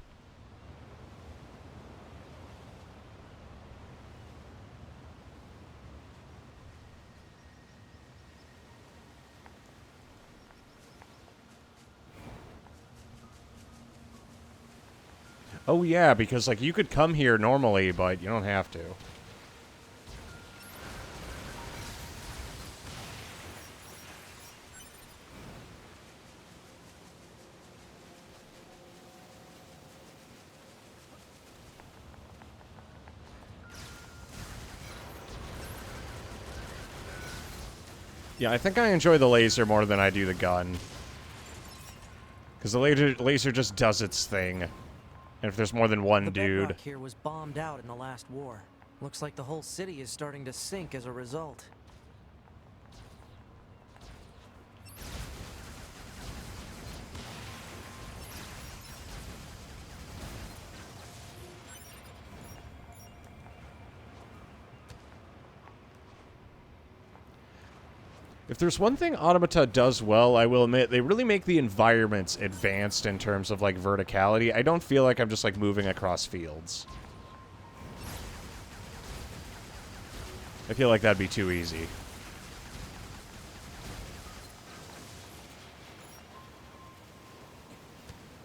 Oh yeah, because like you could come here normally, but you don't have to. Yeah, I think I enjoy the laser more than I do the gun. Because the laser just does its thing. And if there's more than one The dude... bedrock here was bombed out in the last war. Looks like the whole city is starting to sink as a result. If there's one thing Automata does well, I will admit, they really make the environments advanced in terms of, like, verticality. I don't feel like I'm just, like, moving across fields. I feel like that'd be too easy.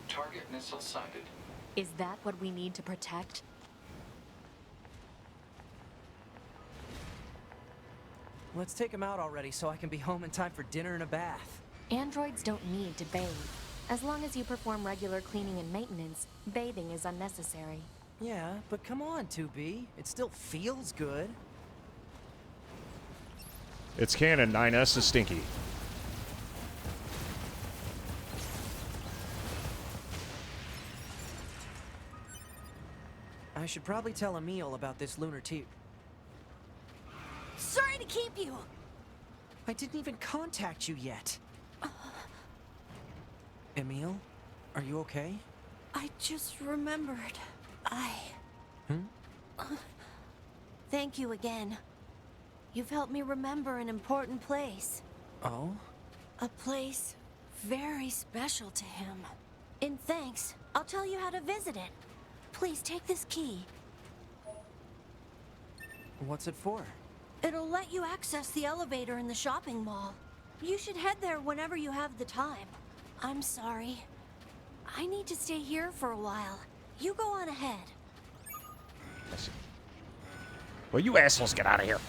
Target missile sighted. Is that what we need to protect? Let's take him out already so I can be home in time for dinner and a bath. Androids don't need to bathe. As long as you perform regular cleaning and maintenance, bathing is unnecessary. Yeah, but come on, 2B. It still feels good. It's canon, 9S is stinky. I should probably tell Emil about this lunar tube. Sorry to keep you. I didn't even contact you yet. Emil, are you okay? I just remembered. Thank you again. You've helped me remember an important place. Oh? A place very special to him. In thanks, I'll tell you how to visit it. Please take this key. What's it for? It'll let you access the elevator in the shopping mall. You should head there whenever you have the time. I'm sorry. I need to stay here for a while. You go on ahead. Well, you assholes get out of here.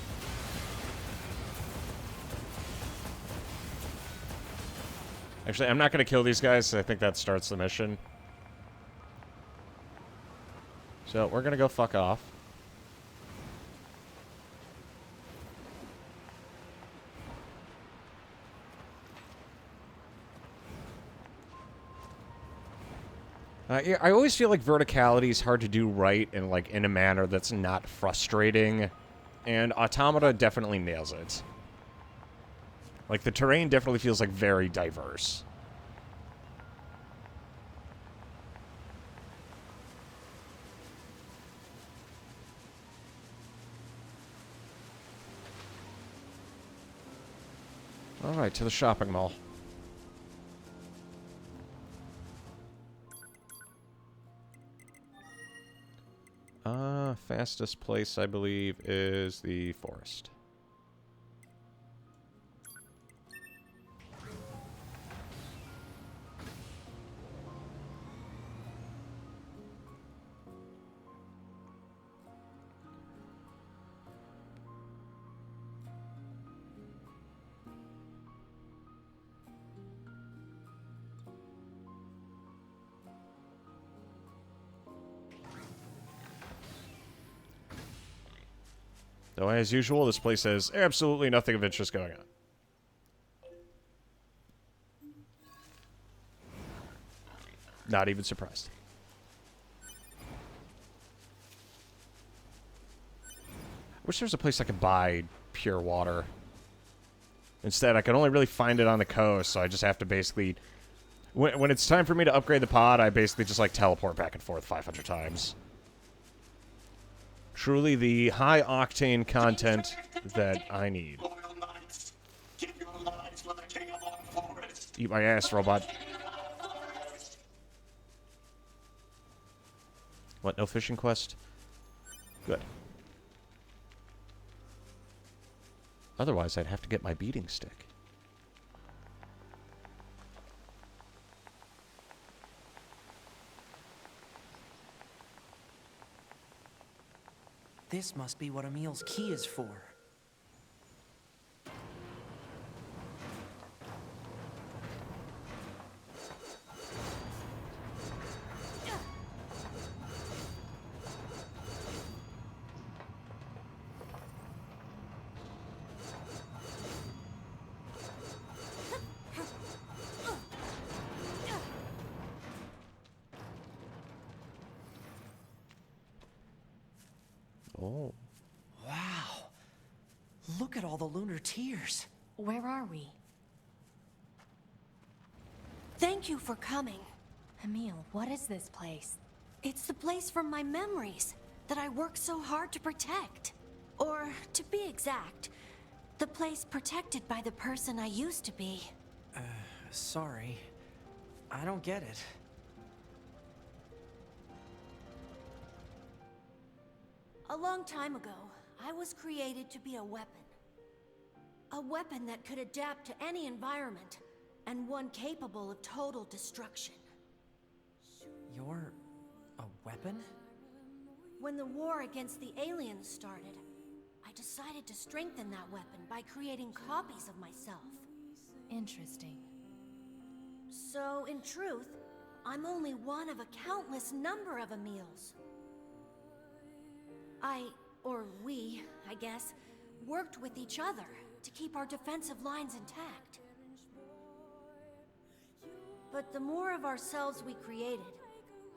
Actually, I'm not going to kill these guys, so I think that starts the mission. So, we're going to go fuck off. Yeah, I always feel like verticality is hard to do right and like in a manner that's not frustrating, and Automata definitely nails it. Like, the terrain definitely feels like very diverse. Alright, to the shopping mall. Fastest place, I believe, is the forest. Though, as usual, this place has absolutely nothing of interest going on. Not even surprised. I wish there was a place I could buy pure water. Instead, I can only really find it on the coast, so I just have to basically... When it's time for me to upgrade the pod, I basically just, like, teleport back and forth 500 times. Truly the high-octane content that I need. Eat my ass, robot. What, no fishing quest? Good. Otherwise, I'd have to get my beating stick. This must be what Emil's key is for. Oh. Wow. Look at all the lunar tears. Where are we? Thank you for coming. Emil, what is this place? It's the place from my memories that I worked so hard to protect. Or, to be exact, the place protected by the person I used to be. Sorry. I don't get it. A long time ago, I was created to be a weapon. A weapon that could adapt to any environment, and one capable of total destruction. You're a weapon? When the war against the aliens started, I decided to strengthen that weapon by creating copies of myself. Interesting. So, in truth, I'm only one of a countless number of Emils. We, I guess, worked with each other to keep our defensive lines intact. But the more of ourselves we created,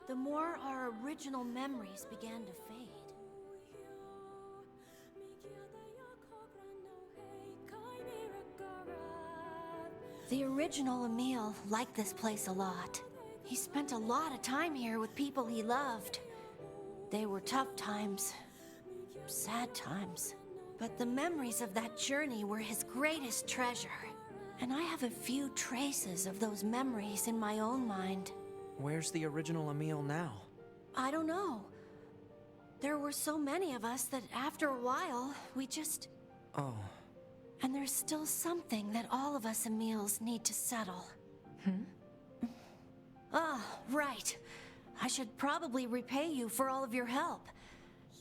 the more our original memories began to fade. The original Emil liked this place a lot. He spent a lot of time here with people he loved. They were tough times, sad times. But the memories of that journey were his greatest treasure. And I have a few traces of those memories in my own mind. Where's the original Emil now? I don't know. There were so many of us that after a while, we just... Oh. And there's still something that all of us Emils need to settle. Ah, right. I should probably repay you for all of your help.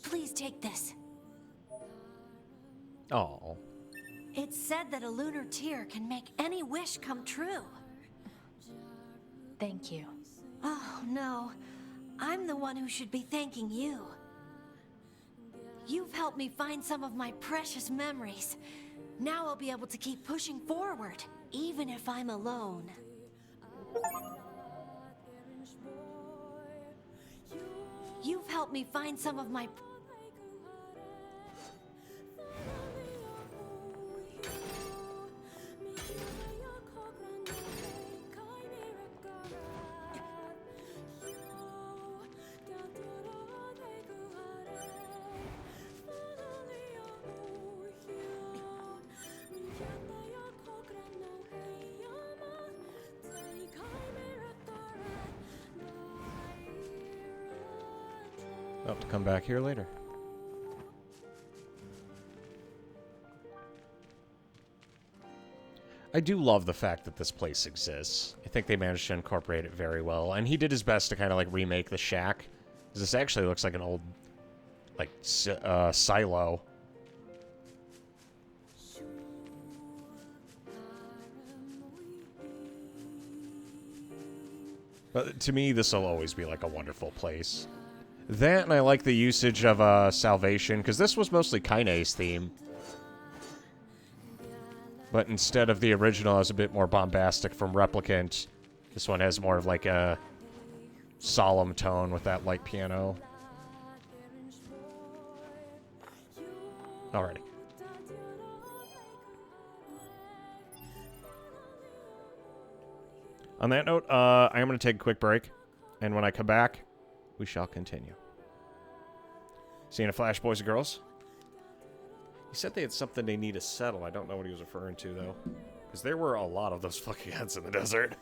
Please take this. Oh. It's said that a lunar tear can make any wish come true. Thank you. Oh, no. I'm the one who should be thanking you. You've helped me find some of my precious memories. Now I'll be able to keep pushing forward, even if I'm alone. You've helped me find some of my... I'll have to come back here later. I do love the fact that this place exists. I think they managed to incorporate it very well. And he did his best to kind of like remake the shack. This actually looks like an old, like, silo. But to me, this will always be like a wonderful place. That, and I like the usage of Salvation, because this was mostly Kaine's theme. But instead of the original, it was a bit more bombastic from Replicant. This one has more of like a solemn tone with that light piano. Alrighty. On that note, I am going to take a quick break. And when I come back, we shall continue. See you in a flash, boys and girls. He said they had something they need to settle. I don't know what he was referring to, though. Because there were a lot of those fucking heads in the desert.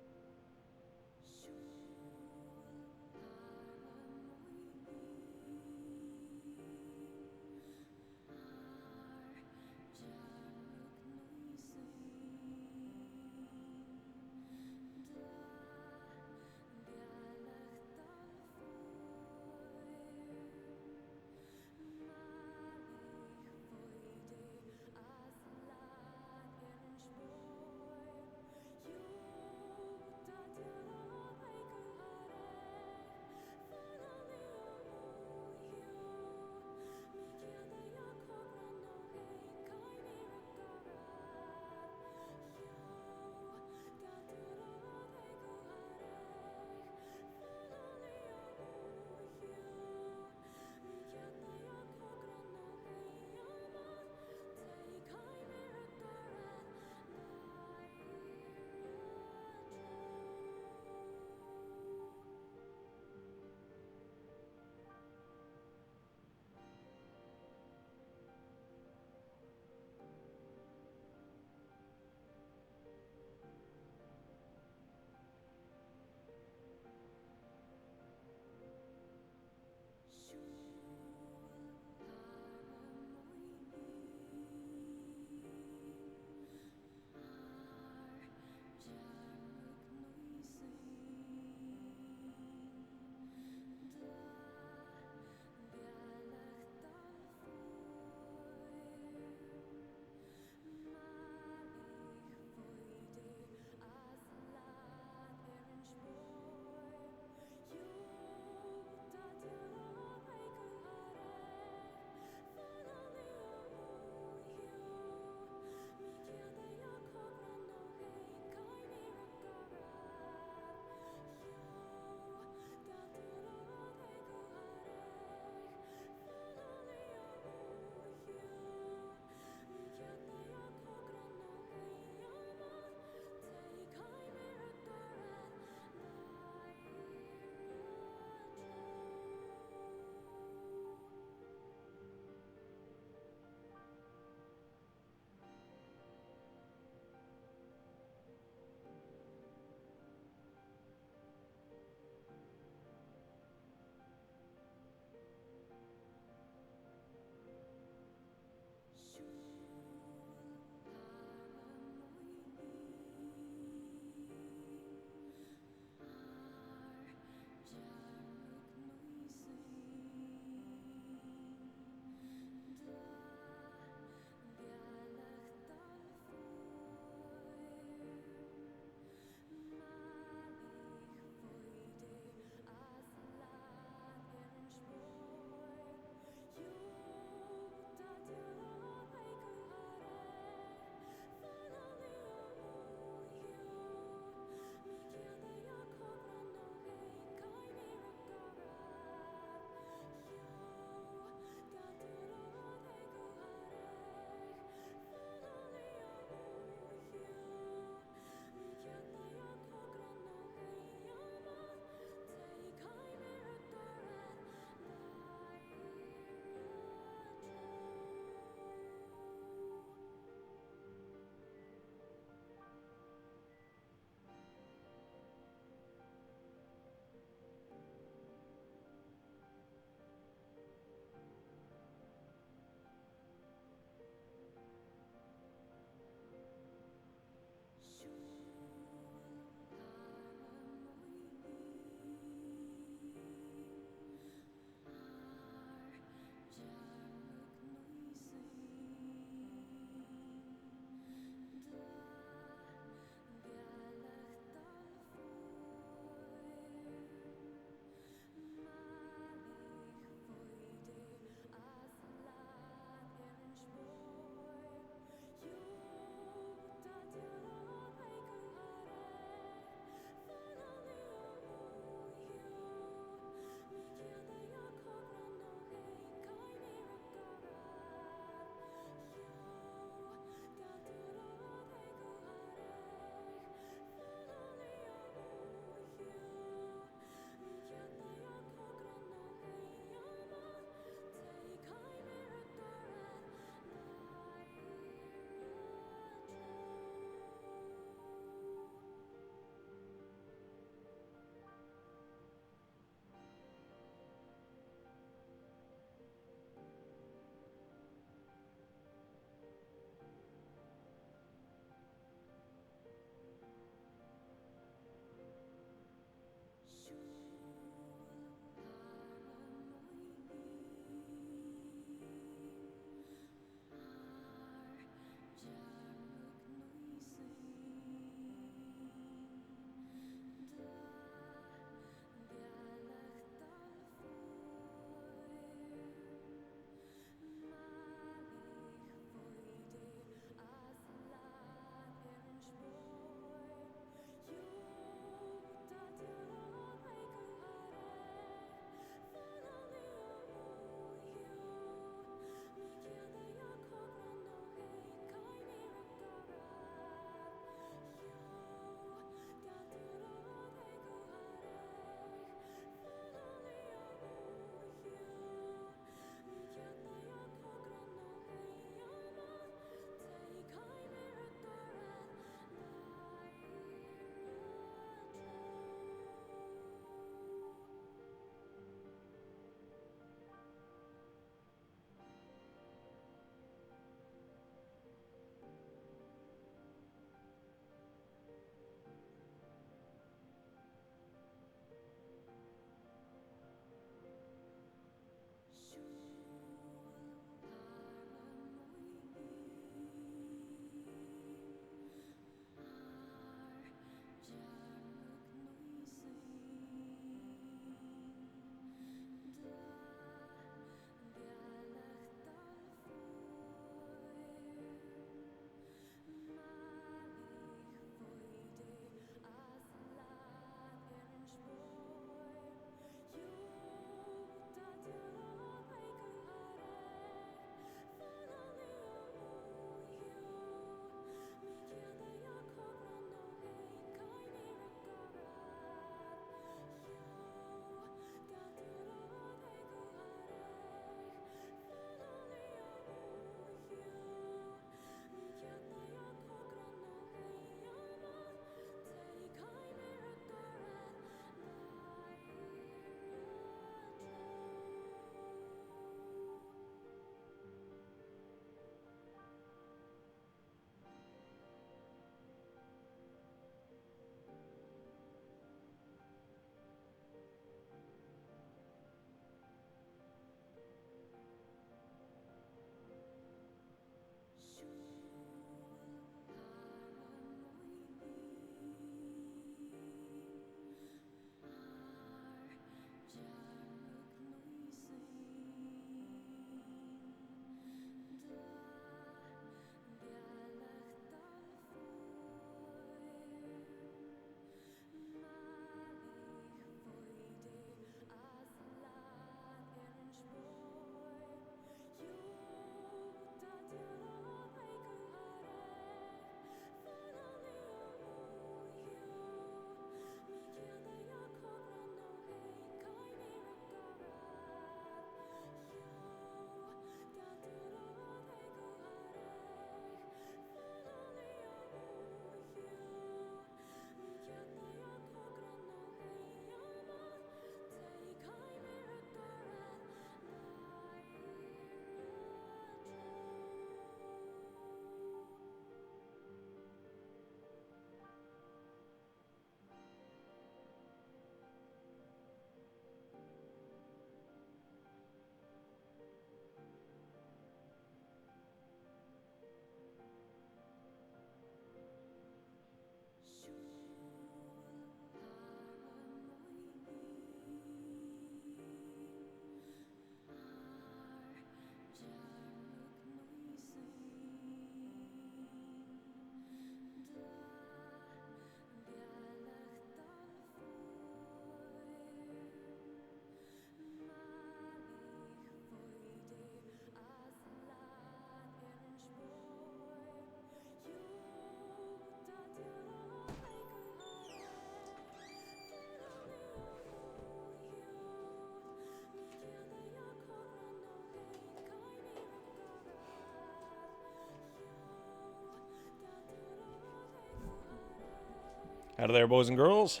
Out of there, boys and girls.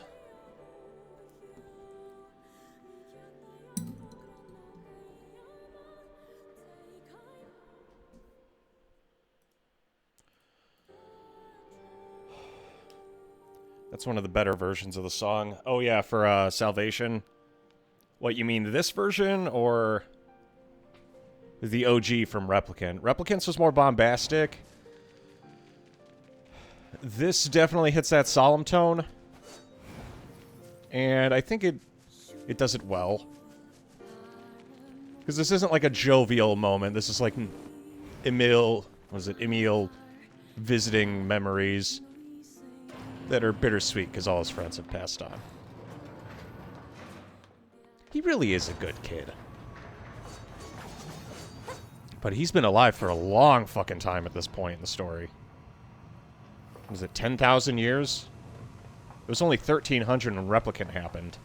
That's one of the better versions of the song. Oh yeah, for Salvation. What, you mean this version or the OG from Replicant? Replicant's was more bombastic. This definitely hits that solemn tone. And I think it does it well. Because this isn't like a jovial moment. This is like Emil visiting memories that are bittersweet because all his friends have passed on. He really is a good kid. But he's been alive for a long fucking time at this point in the story. Was it 10,000 years? It was only 1,300 when Replicant happened.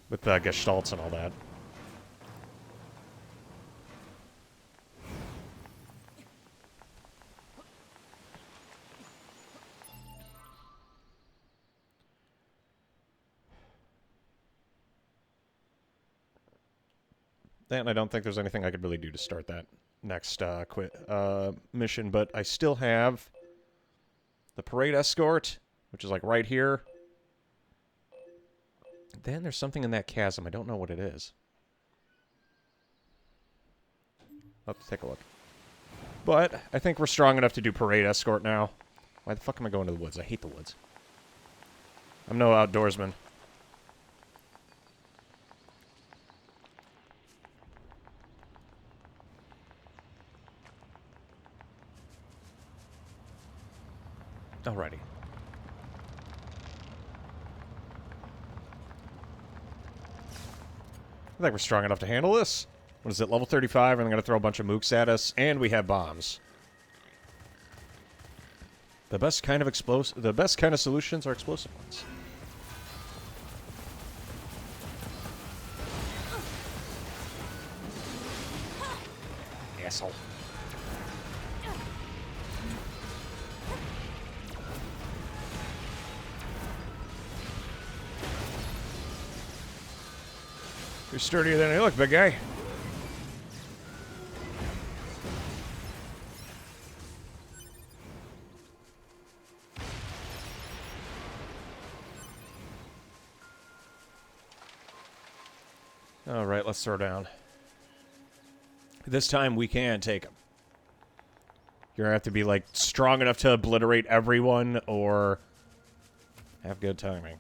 With the Gestalts and all that. And I don't think there's anything I could really do to start that next mission, but I still have the parade escort, which is like right here. Then there's something in that chasm. I don't know what it is. I'll have to take a look. But I think we're strong enough to do parade escort now. Why the fuck am I going to the woods? I hate the woods. I'm no outdoorsman. Alrighty. I think we're strong enough to handle this. What is it, level 35, and I'm going to throw a bunch of mooks at us, and we have bombs. The best kind of solutions are explosive ones. Asshole. You're sturdier than you look, big guy. Alright, let's throw down. This time we can take him. You're gonna have to be, like, strong enough to obliterate everyone, or have good timing.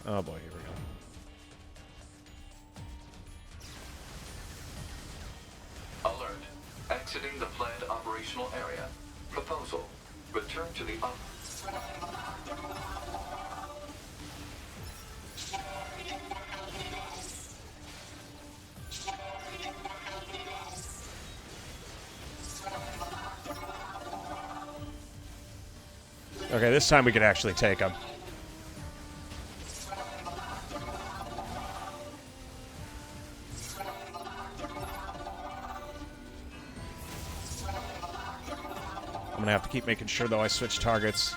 Oh boy, here we go. Alert. Exiting the planned operational area. Proposal. Return to the Okay, this time we could actually take him. I'm gonna have to keep making sure, though, I switch targets.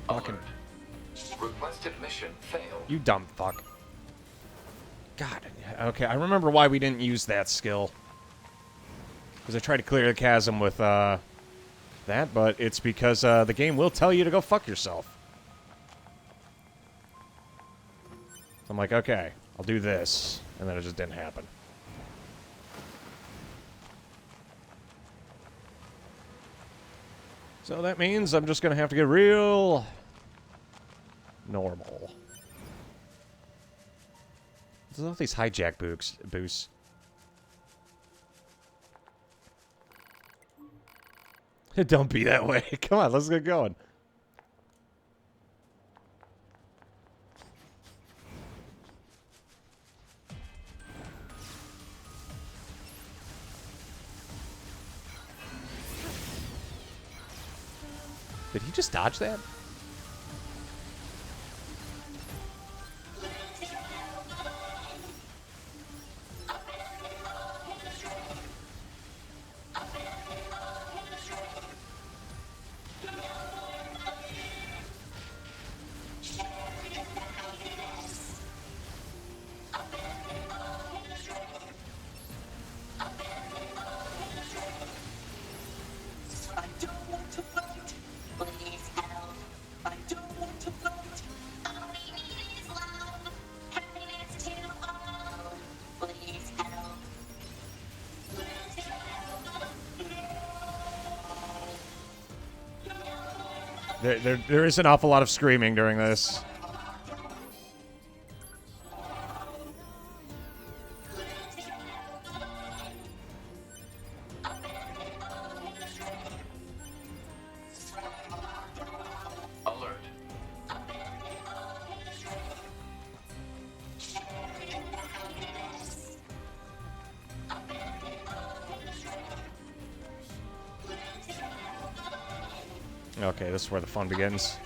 Fucking... Requested mission failed. You dumb fuck. God. Okay, I remember why we didn't use that skill. Because I tried to clear the chasm with, that, but it's because, the game will tell you to go fuck yourself. I'm like, okay, I'll do this. And then it just didn't happen. So that means I'm just gonna have to get real normal. There's all these hijack boosts. Don't be that way. Come on, let's get going. Did he just dodge that? I don't want to fight. Please help. I don't want to fight. All we need is love. Happiness to all. Please help. There is an awful lot of screaming during this. Alert. Okay, this is where the fun begins.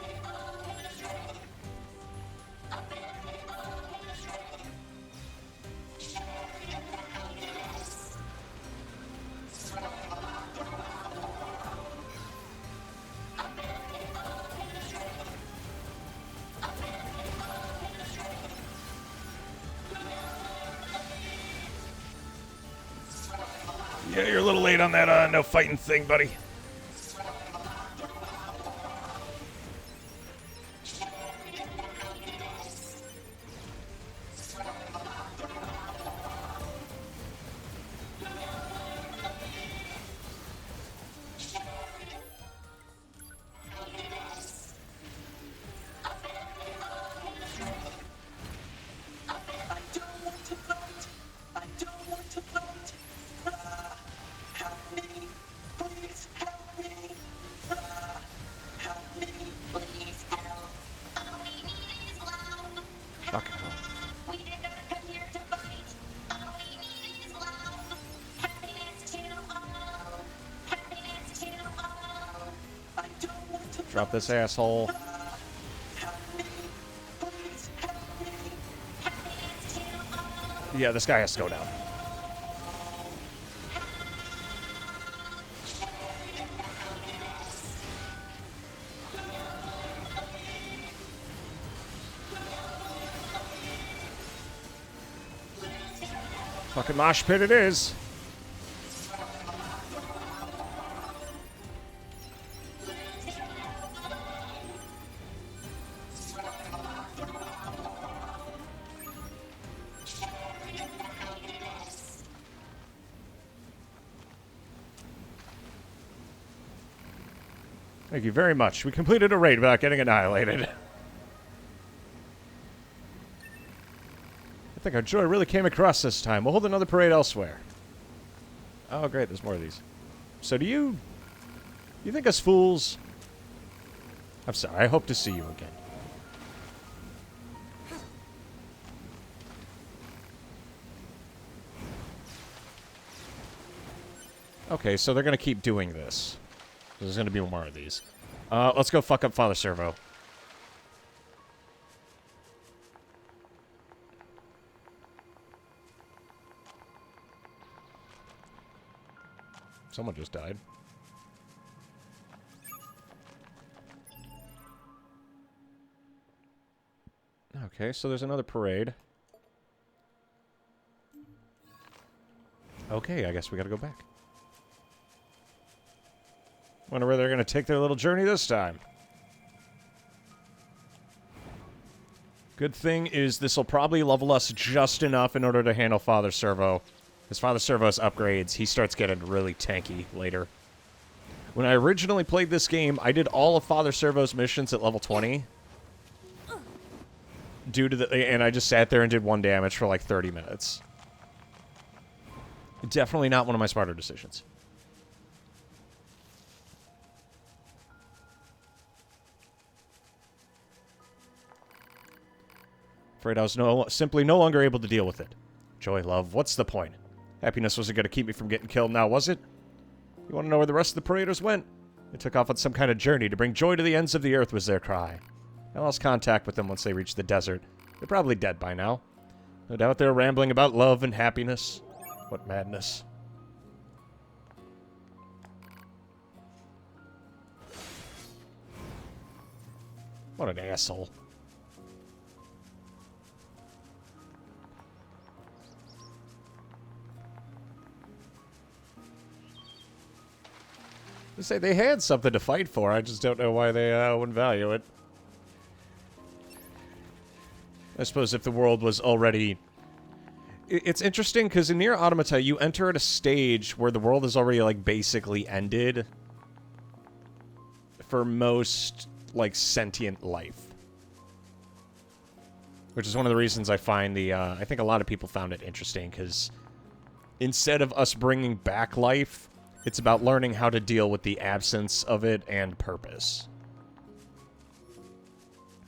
Yeah, you're a little late on that no fighting thing, buddy. I don't want to fight. I don't want to fight. Help me. Please help me. Help me. Please help. All we need is love. Fucking hell. We did not come here to fight. All we need is love. Happiness to all. Happiness to all. I don't want to Drop this asshole. help me. Please help me. Happiness to all. Yeah, this guy has to go down. Fucking mosh pit it is. Thank you very much. We completed a raid without getting annihilated. I think our joy really came across this time. We'll hold another parade elsewhere. Oh, great. There's more of these. So do you think us fools... I'm sorry. I hope to see you again. Okay, so they're going to keep doing this. There's going to be more of these. Let's go fuck up Father Servo. Someone just died. Okay, so there's another parade. Okay, I guess we gotta go back. Wonder where they're gonna take their little journey this time. Good thing is this will probably level us just enough in order to handle Father Servo. As Father Servo's upgrades, he starts getting really tanky later. When I originally played this game, I did all of Father Servo's missions at level 20. And I just sat there and did 1 damage for like 30 minutes. Definitely not one of my smarter decisions. Afraid I was simply no longer able to deal with it. Joy, love, what's the point? Happiness wasn't going to keep me from getting killed now, was it? You want to know where the rest of the paraders went? They took off on some kind of journey to bring joy to the ends of the earth, was their cry. I lost contact with them once they reached the desert. They're probably dead by now. No doubt they're rambling about love and happiness. What madness. What an asshole. I say they had something to fight for. I just don't know why they wouldn't value it. I suppose if the world was already... It's interesting, because in Nier Automata, you enter at a stage where the world is already, like, basically ended for most, like, sentient life. Which is one of the reasons I find the, I think a lot of people found it interesting, because instead of us bringing back life, it's about learning how to deal with the absence of it and purpose.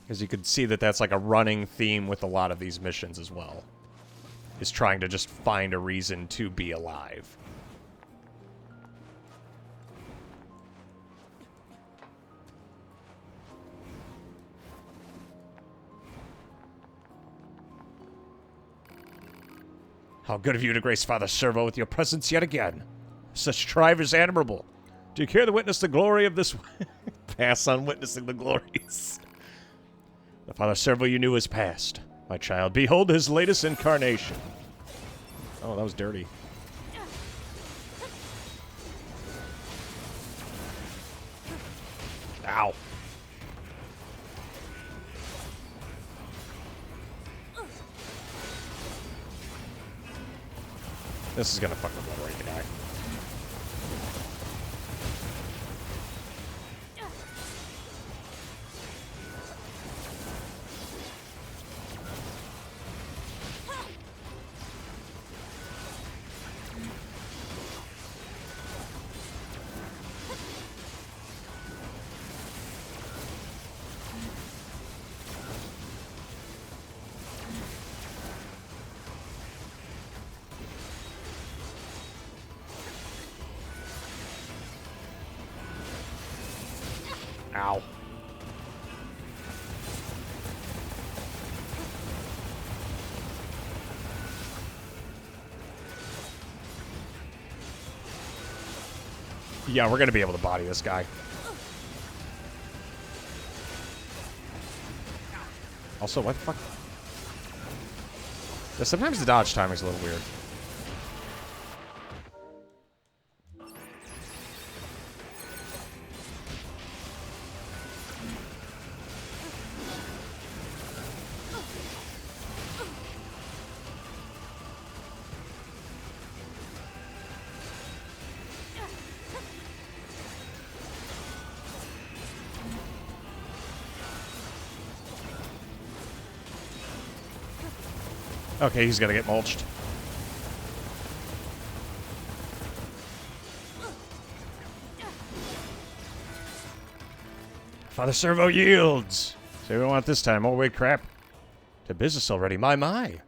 Because you could see that that's like a running theme with a lot of these missions as well. Is trying to just find a reason to be alive. How good of you to grace Father Servo with your presence yet again. Such strive is admirable. Do you care to witness the glory of this... Pass on witnessing the glories. The Father Servo you knew is past. My child, behold his latest incarnation. Oh, that was dirty. Ow. This is gonna fucking obliterate the guy. Ow. Yeah, we're gonna be able to body this guy. Also, what the fuck? Yeah, sometimes the dodge timing's a little weird. Okay, he's gonna get mulched. Father Servo yields! So we want this time. Oh, wait, crap. To business already. My.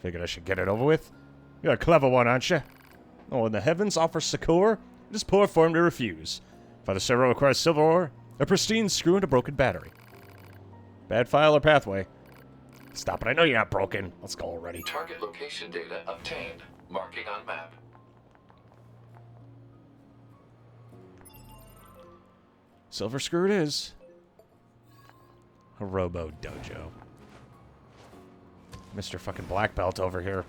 Figured I should get it over with. You're a clever one, aren't you? Oh, and the heavens offer succor? It is poor form to refuse. Father Servo requires silver ore, a pristine screw, and a broken battery. Bad file or pathway? Stop it, I know you're not broken. Let's go already. Target location data obtained. Marking on map. Silver screw it is. A Robo Dojo. Mr. fucking Black Belt over here.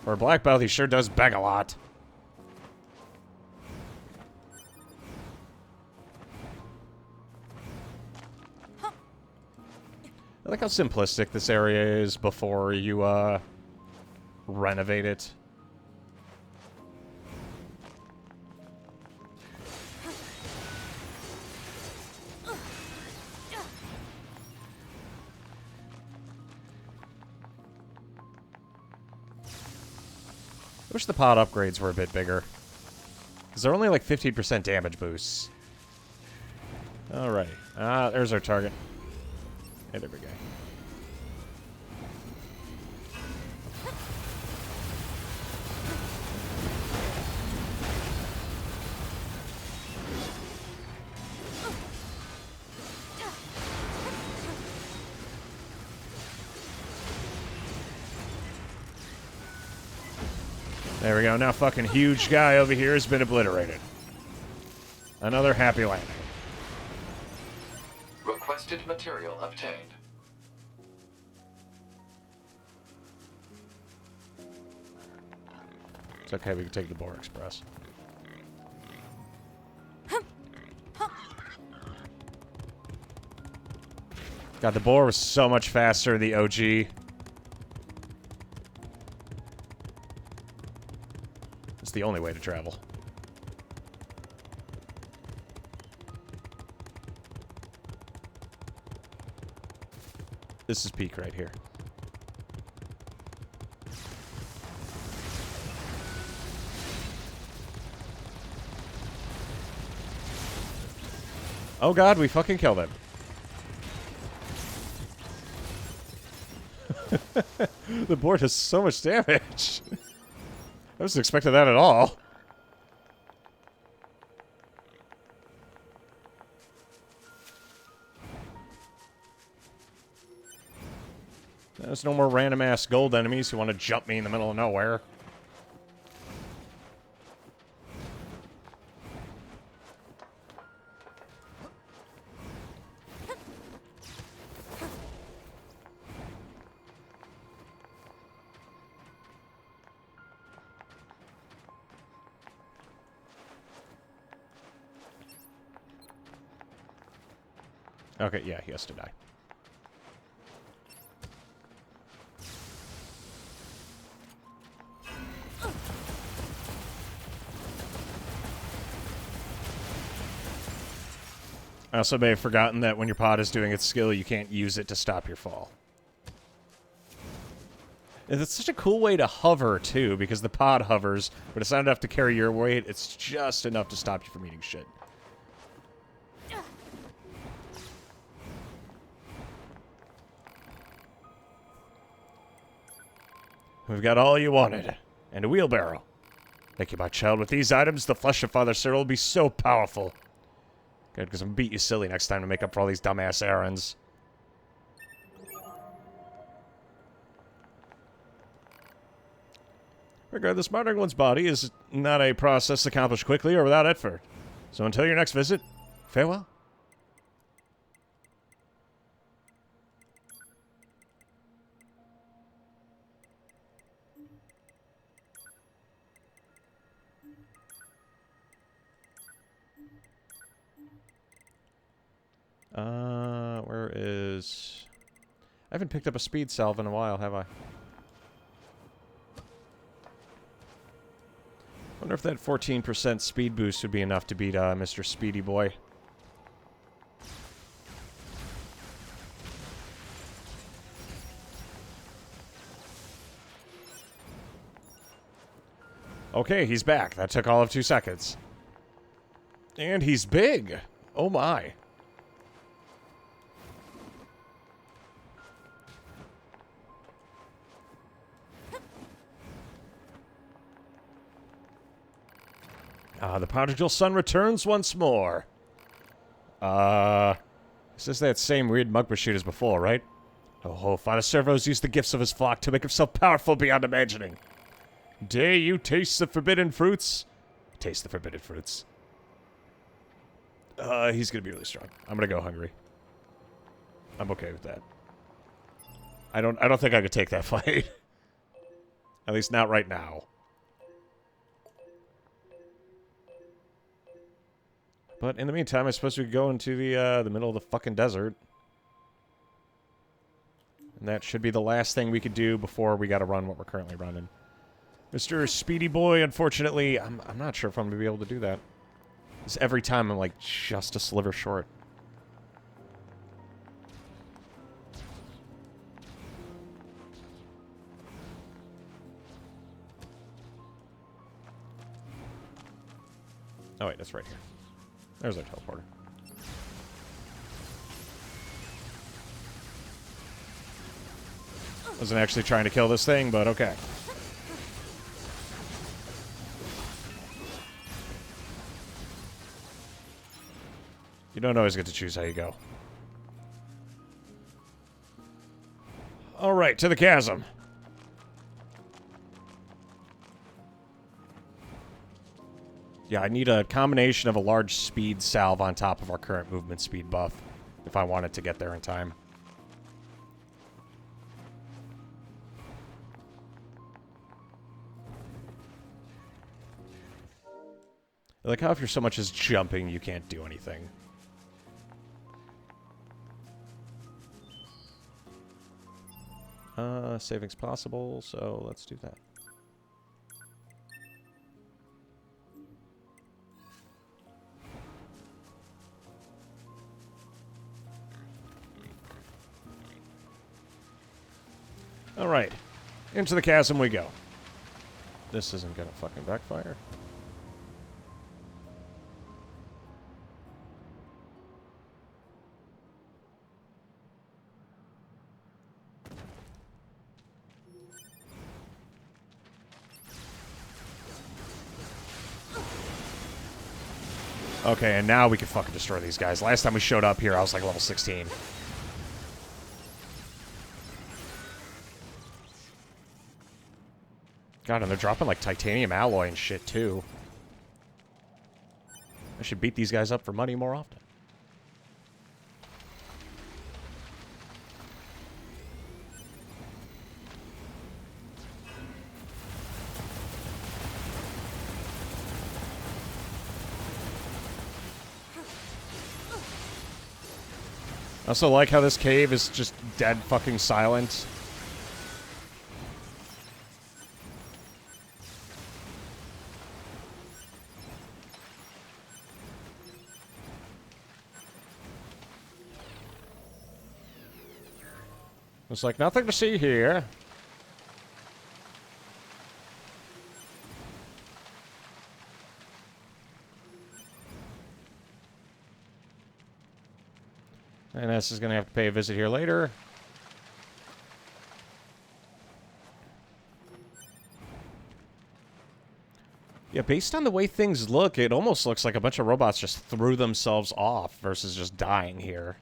For a Black Belt, he sure does beg a lot. I like how simplistic this area is before you, renovate it. wish the pod upgrades were a bit bigger. Because they're only like 15% damage boosts. Alrighty. There's our target. Hey, there we go. There we go. Now fucking huge guy over here has been obliterated. Another happy landing. Requested material obtained. It's okay, we can take the Boar Express. God, the Boar was so much faster, the OG. It's the only way to travel. This is peak right here. Oh god, we fucking killed him. The board does so much damage. I wasn't expecting that at all. There's no more random-ass gold enemies who want to jump me in the middle of nowhere. Okay, yeah, he has to die. I also may have forgotten that when your pod is doing its skill, you can't use it to stop your fall. And it's such a cool way to hover, too, because the pod hovers, but it's not enough to carry your weight, it's just enough to stop you from eating shit. We've got all you wanted. And a wheelbarrow. Thank you, my child. With these items, the flesh of Father Cyril will be so powerful. Good, because I'm gonna beat you silly next time to make up for all these dumbass errands. Regardless, monitoring one's body is not a process accomplished quickly or without effort. So until your next visit, farewell. Where is... I haven't picked up a speed salve in a while, have I? Wonder if that 14% speed boost would be enough to beat Mr. Speedy Boy. Okay, he's back. That took all of 2 seconds. And he's big. Oh my. The prodigal son returns once more. This is that same weird mug machine as before, right? Oh, Father Servo's used the gifts of his flock to make himself powerful beyond imagining. Dare you taste the forbidden fruits? Taste the forbidden fruits. He's gonna be really strong. I'm gonna go hungry. I'm okay with that. I don't think I could take that fight. At least not right now. But in the meantime, I suppose we could go into the middle of the fucking desert. And that should be the last thing we could do before we gotta run what we're currently running. Mr. Speedy Boy, unfortunately, I'm not sure if I'm gonna be able to do that. Because every time I'm like just a sliver short. Oh, wait, that's right here. There's our teleporter. Wasn't actually trying to kill this thing, but okay. You don't always get to choose how you go. Alright, to the chasm. Yeah, I need a combination of a large speed salve on top of our current movement speed buff if I wanted to get there in time. I like how if you're so much as jumping, you can't do anything. Savings possible, so let's do that. Alright. Into the chasm we go. This isn't gonna fucking backfire. Okay, and now we can fucking destroy these guys. Last time we showed up here, I was like level 16. God, and they're dropping like titanium alloy and shit, too. I should beat these guys up for money more often. I also like how this cave is just dead fucking silent. It's like nothing to see here. And S is going to have to pay a visit here later. Yeah, based on the way things look, it almost looks like a bunch of robots just threw themselves off versus just dying here.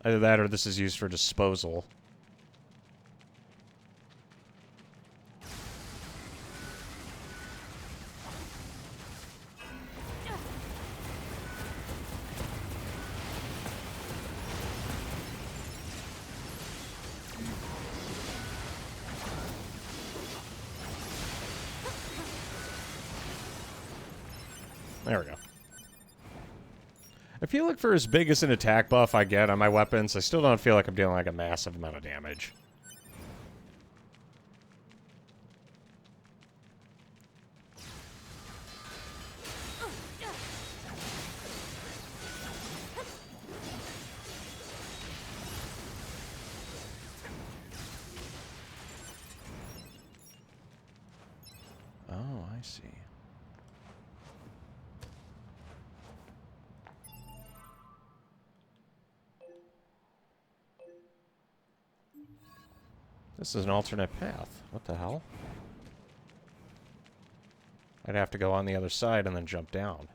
Either that or this is used for disposal. There we go. I feel like for as big as an attack buff I get on my weapons, I still don't feel like I'm dealing like a massive amount of damage. Oh, I see. This is an alternate path. What the hell? I'd have to go on the other side and then jump down.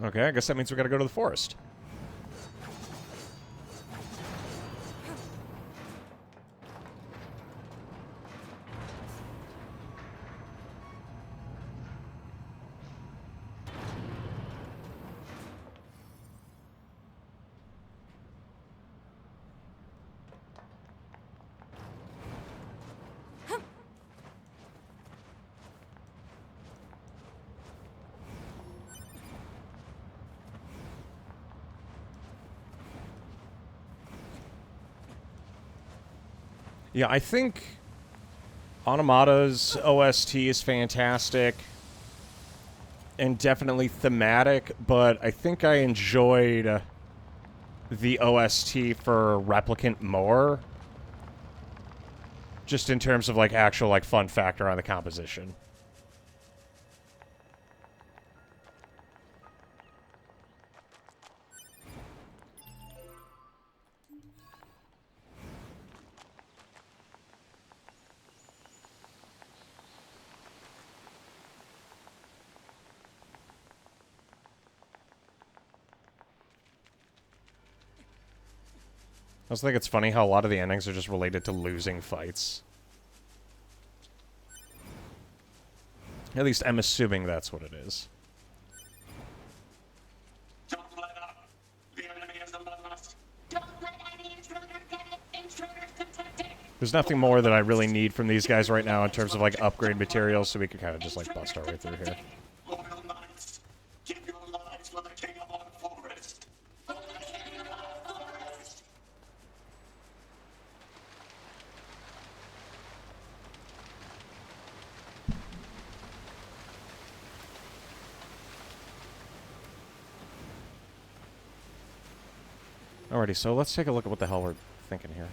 Okay, I guess that means we gotta go to the forest. Yeah, I think Automata's OST is fantastic and definitely thematic, but I think I enjoyed the OST for Replicant more. Just in terms of, like, actual, like, fun factor on the composition. I also think it's funny how a lot of the endings are just related to losing fights. At least I'm assuming that's what it is. Don't let up. The enemy is above us. Don't let any intruder get it. Intruders detected. There's nothing more that I really need from these guys right now in terms of, like, upgrade materials, so we can kind of just, like, bust our way through here. Loyal knights, give your lives for the king of our forest. For the king of our forest. Alrighty, so let's take a look at what the hell we're thinking here.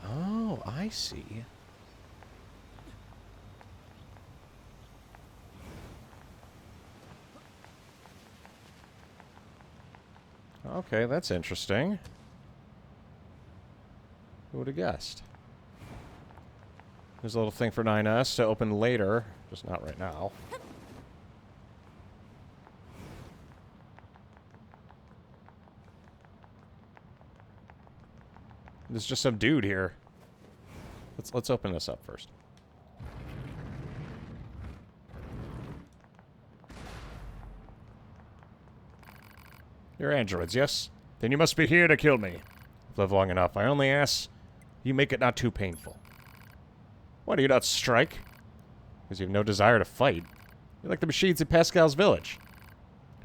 Oh, I see. Okay, that's interesting. Who would have guessed? There's a little thing for 9S to open later, just not right now. There's just some dude here. Let's open this up first. You're androids, yes? Then you must be here to kill me. I've lived long enough. I only ask you make it not too painful. Why do you not strike? Because you have no desire to fight. You're like the machines in Pascal's village.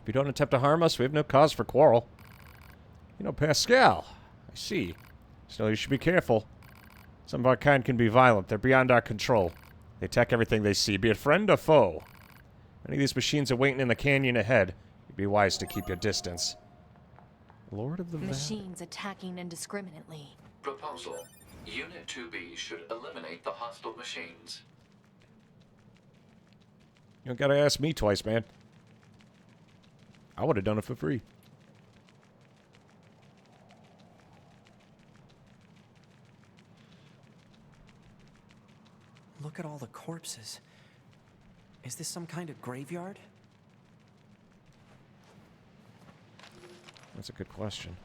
If you don't attempt to harm us, we have no cause for quarrel. You know, Pascal. I see. Still, you should be careful. Some of our kind can be violent. They're beyond our control. They attack everything they see, be it friend or foe. Many of these machines are waiting in the canyon ahead. You'd be wise to keep your distance. Lord of the Valley. Machines attacking indiscriminately. Proposal. Unit 2B should eliminate the hostile machines. You don't gotta ask me twice, man. I would have done it for free. Look at all the corpses. Is this some kind of graveyard? That's a good question.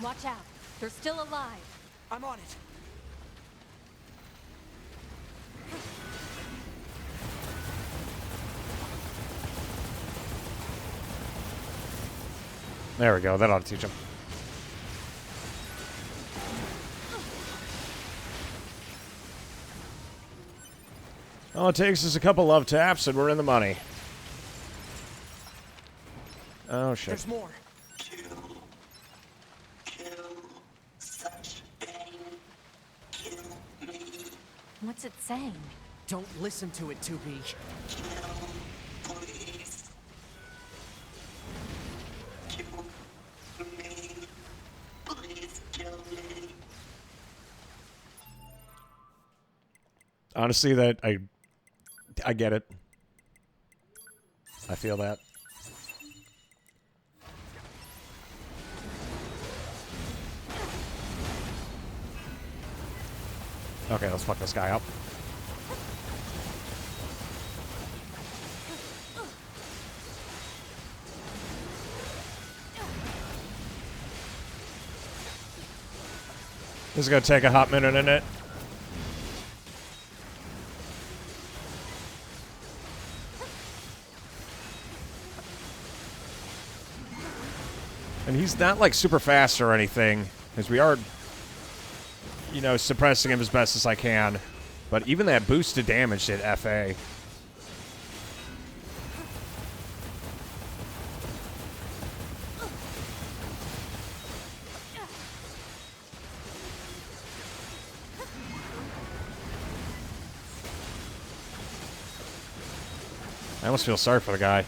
Watch out. They're still alive. I'm on it. There we go. That ought to teach him. All it takes is a couple love taps and we're in the money. Oh, shit. There's more. Kill such pain. Kill me. What's it saying? Don't listen to it, 2B. Kill, please. Kill me. Please kill me. Honestly, that I get it. I feel that. Okay, let's fuck this guy up. This is gonna take a hot minute, isn't it? And he's not like super fast or anything, because we are, you know, suppressing him as best as I can. But even that boosted damage did FA. I almost feel sorry for the guy.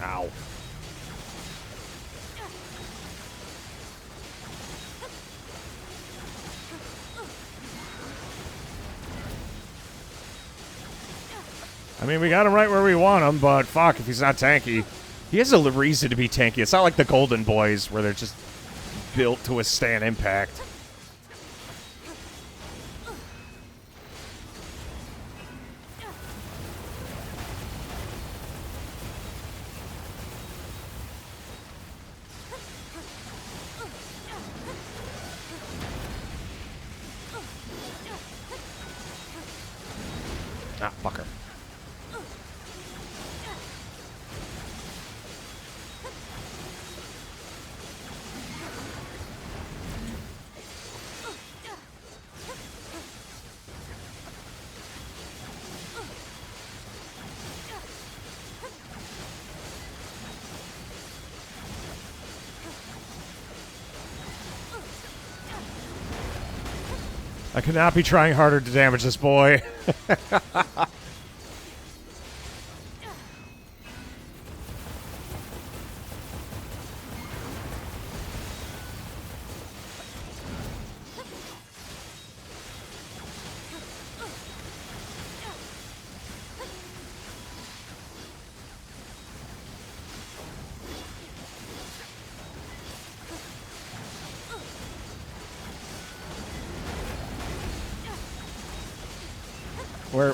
Ow. I mean, we got him right where we want him, but fuck if he's not tanky. He has a reason to be tanky. It's not like the Golden Boys, where they're just built to withstand impact. Ah, fucker. I cannot be trying harder to damage this boy.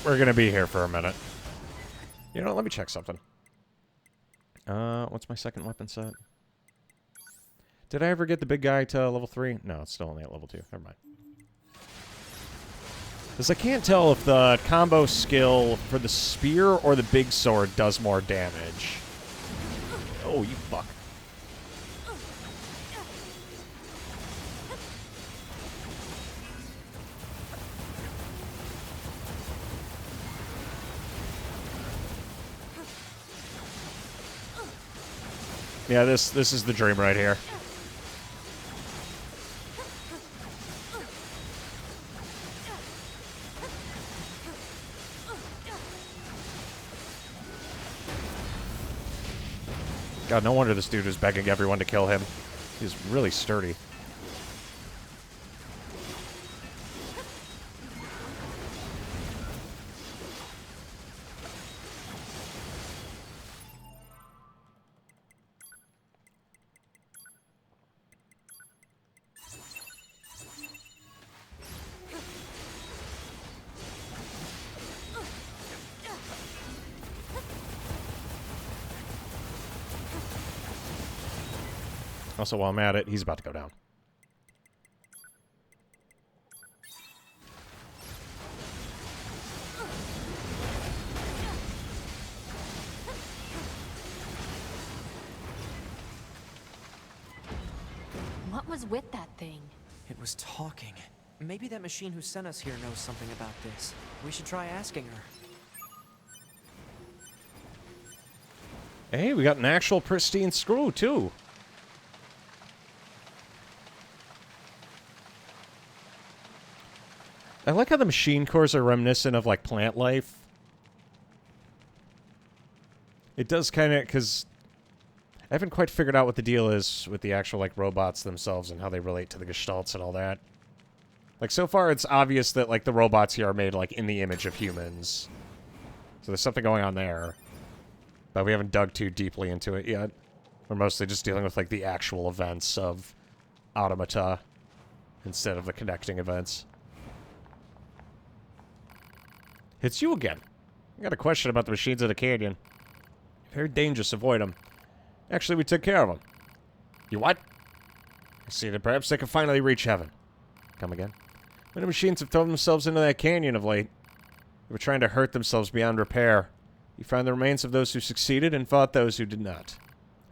We're gonna be here for a minute. You know what, let me check something. What's my second weapon set? Did I ever get the big guy to level 3? No, it's still only at level 2. Never mind. Because I can't tell if the combo skill for the spear or the big sword does more damage. Oh, you fuck. Yeah, this is the dream right here. God, no wonder this dude was begging everyone to kill him. He's really sturdy. Also, while I'm at it, he's about to go down. What was with that thing? It was talking. Maybe that machine who sent us here knows something about this. We should try asking her. Hey, we got an actual pristine screw, too. I like how the machine cores are reminiscent of, like, plant life. It does kind of, because I haven't quite figured out what the deal is with the actual, like, robots themselves and how they relate to the gestalts and all that. Like, so far it's obvious that, like, the robots here are made, like, in the image of humans. So there's something going on there. But we haven't dug too deeply into it yet. We're mostly just dealing with, like, the actual events of Automata instead of the connecting events. It's you again. I got a question about the machines in the canyon. Very dangerous, avoid them. Actually, we took care of them. You what? I see that perhaps they can finally reach heaven. Come again? Many machines have thrown themselves into that canyon of late. They were trying to hurt themselves beyond repair. He found the remains of those who succeeded and fought those who did not.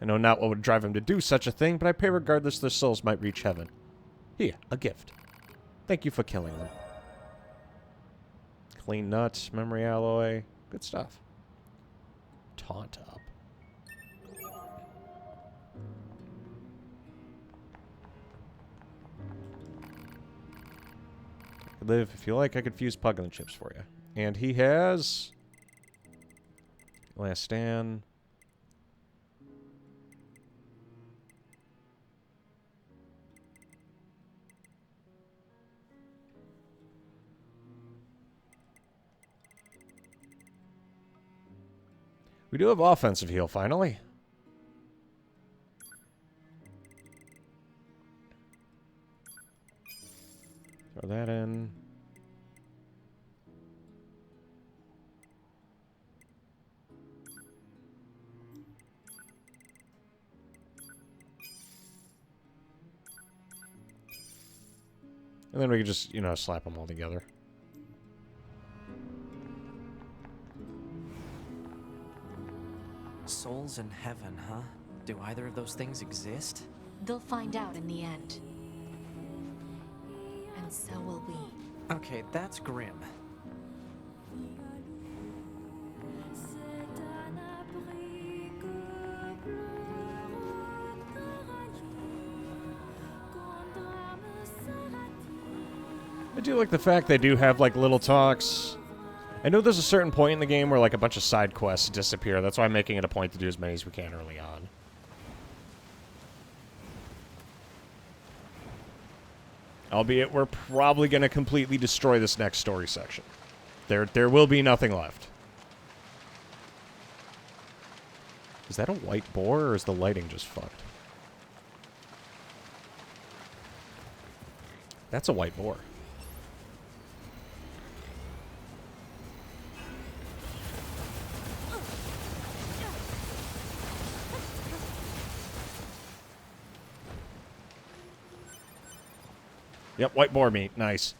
I know not what would drive him to do such a thing, but I pray regardless their souls might reach heaven. Here, a gift. Thank you for killing them. Clean nuts, memory alloy, good stuff. Taunt up. Live, if you like, I could fuse Puglin chips for you. And he has... Last stand. We do have offensive heal, finally. Throw that in. And then we can just, you know, slap them all together. Souls in heaven, huh? Do either of those things exist? They'll find out in the end. And so will we. Okay, that's grim. I do like the fact they do have, like, little talks. I know there's a certain point in the game where, like, a bunch of side quests disappear. That's why I'm making it a point to do as many as we can early on. Albeit, we're probably going to completely destroy this next story section. There will be nothing left. Is that a white boar, or is the lighting just fucked? That's a white boar. Yep, white boar meat. Nice.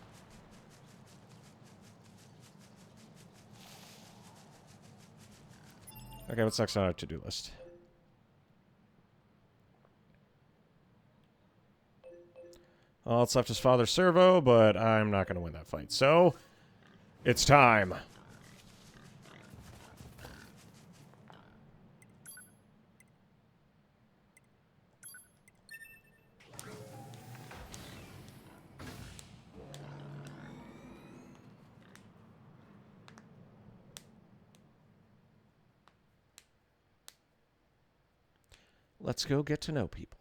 Okay, what's next on our to-do list? All that's left is Father Servo, but I'm not going to win that fight. So, it's time. Let's go get to know people.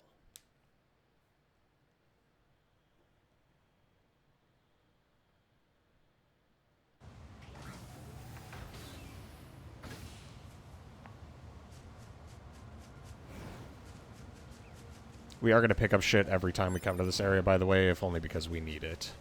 We are going to pick up shit every time we come to this area, by the way, if only because we need it.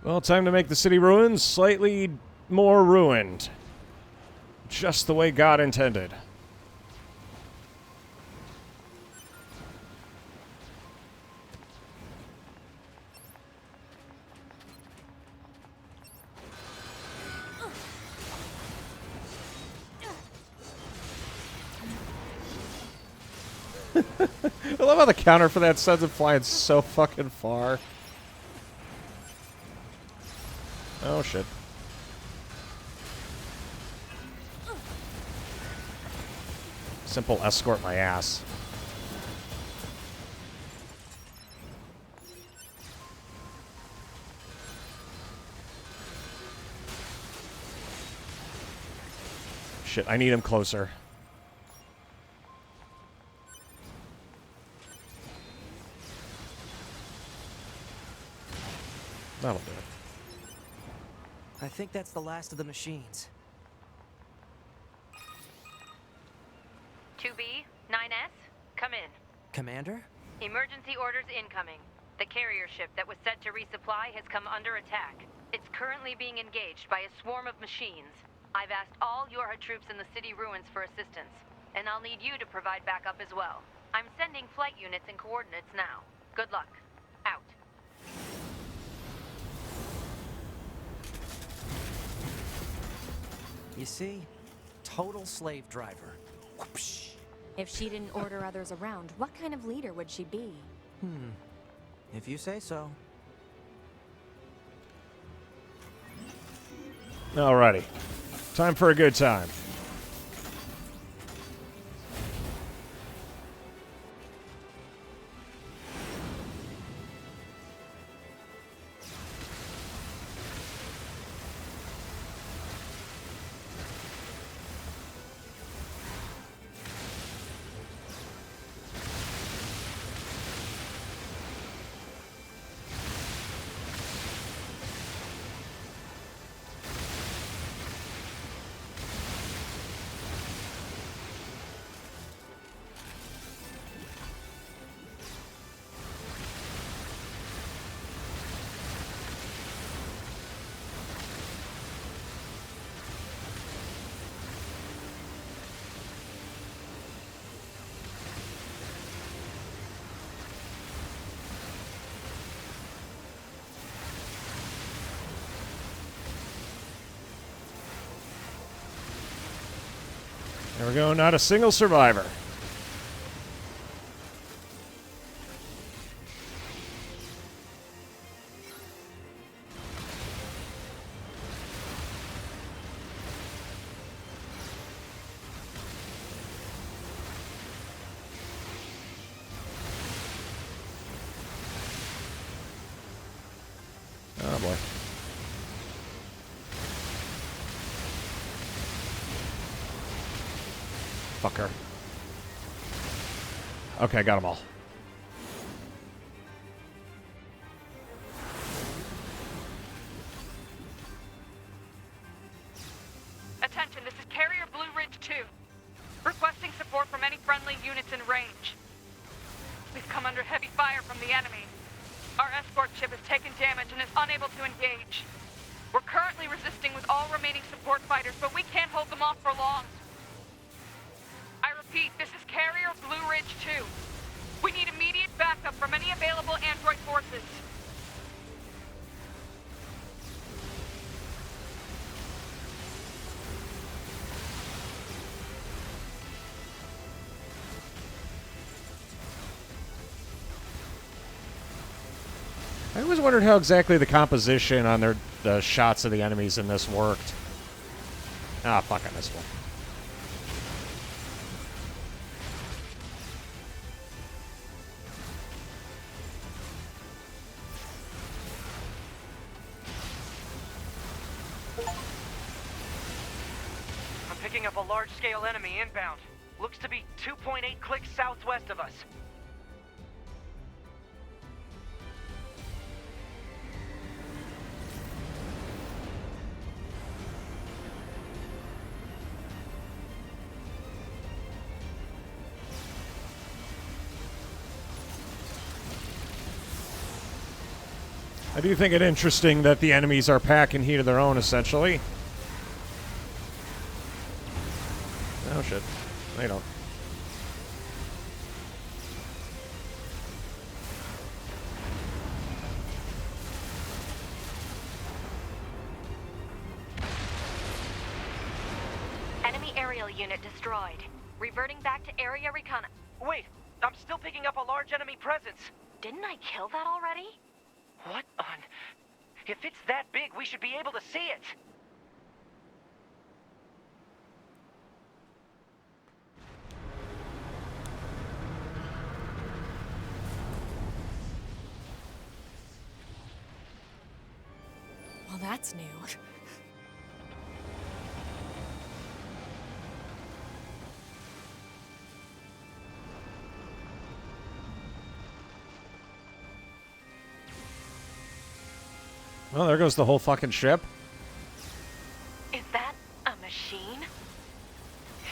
Well, time to make the city ruins slightly more ruined. Just the way God intended. I love how the counter for that sends it flying so fucking far. Oh, shit. Simple escort my ass. Shit, I need him closer. That'll do it. I think that's the last of the machines. 2B, 9S, come in. Commander? Emergency orders incoming. The carrier ship that was set to resupply has come under attack. It's currently being engaged by a swarm of machines. I've asked all Yorha troops in the city ruins for assistance, and I'll need you to provide backup as well. I'm sending flight units and coordinates now. Good luck. Out. You see? Total slave driver. Whoopsh. If she didn't order others around, what kind of leader would she be? If you say so. Alrighty. Time for a good time. There we go, not a single survivor. Oh boy. Fucker. Okay, got them all. Attention, this is Carrier Blue Ridge 2. Requesting support from any friendly units in range. We've come under heavy fire from the enemy. Our escort ship has taken damage and is unable to engage. We're currently resisting with all remaining support fighters, but we can't hold them off for long. I repeat, this is Carrier Blue Ridge 2. We need immediate backup from any available android forces. I always wondered how exactly the composition on the shots of the enemies in this worked. Ah, fuck, I missed one. I'm picking up a large-scale enemy inbound. Looks to be 2.8 clicks southwest of us. I do think it interesting that the enemies are packing heat of their own, essentially. Oh shit. They don't. Enemy aerial unit destroyed. Reverting back to area recon. Wait, I'm still picking up a large enemy presence. Didn't I kill that already? What on... If it's that big, we should be able to see it. Well, that's new. Well, there goes the whole fucking ship. Is that a machine?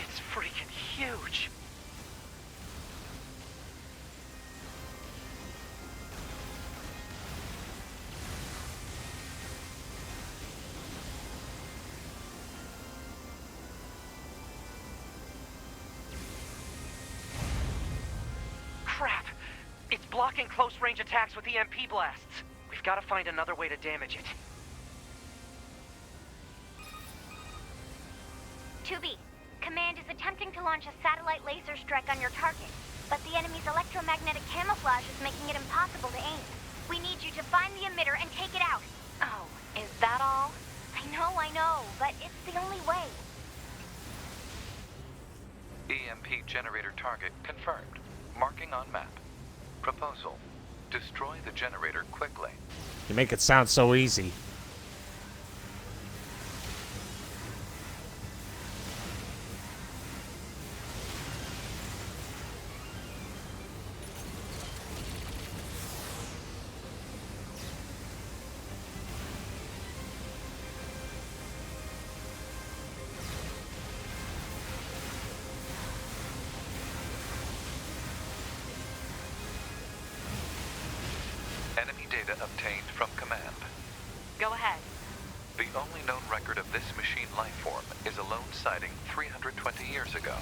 It's freaking huge. blocking close-range attacks with EMP blasts. We've got to find another way to damage it. 2B, Command is attempting to launch a satellite laser strike on your target, but the enemy's electromagnetic camouflage is making it impossible to aim. We need you to find the emitter and take it out. Oh, is that all? I know, but it's the only way. EMP generator target confirmed. Marking on map. Proposal. Destroy the generator quickly. You make it sound so easy. Enemy data obtained from command. Go ahead. The only known record of this machine life form is a lone sighting 320 years ago.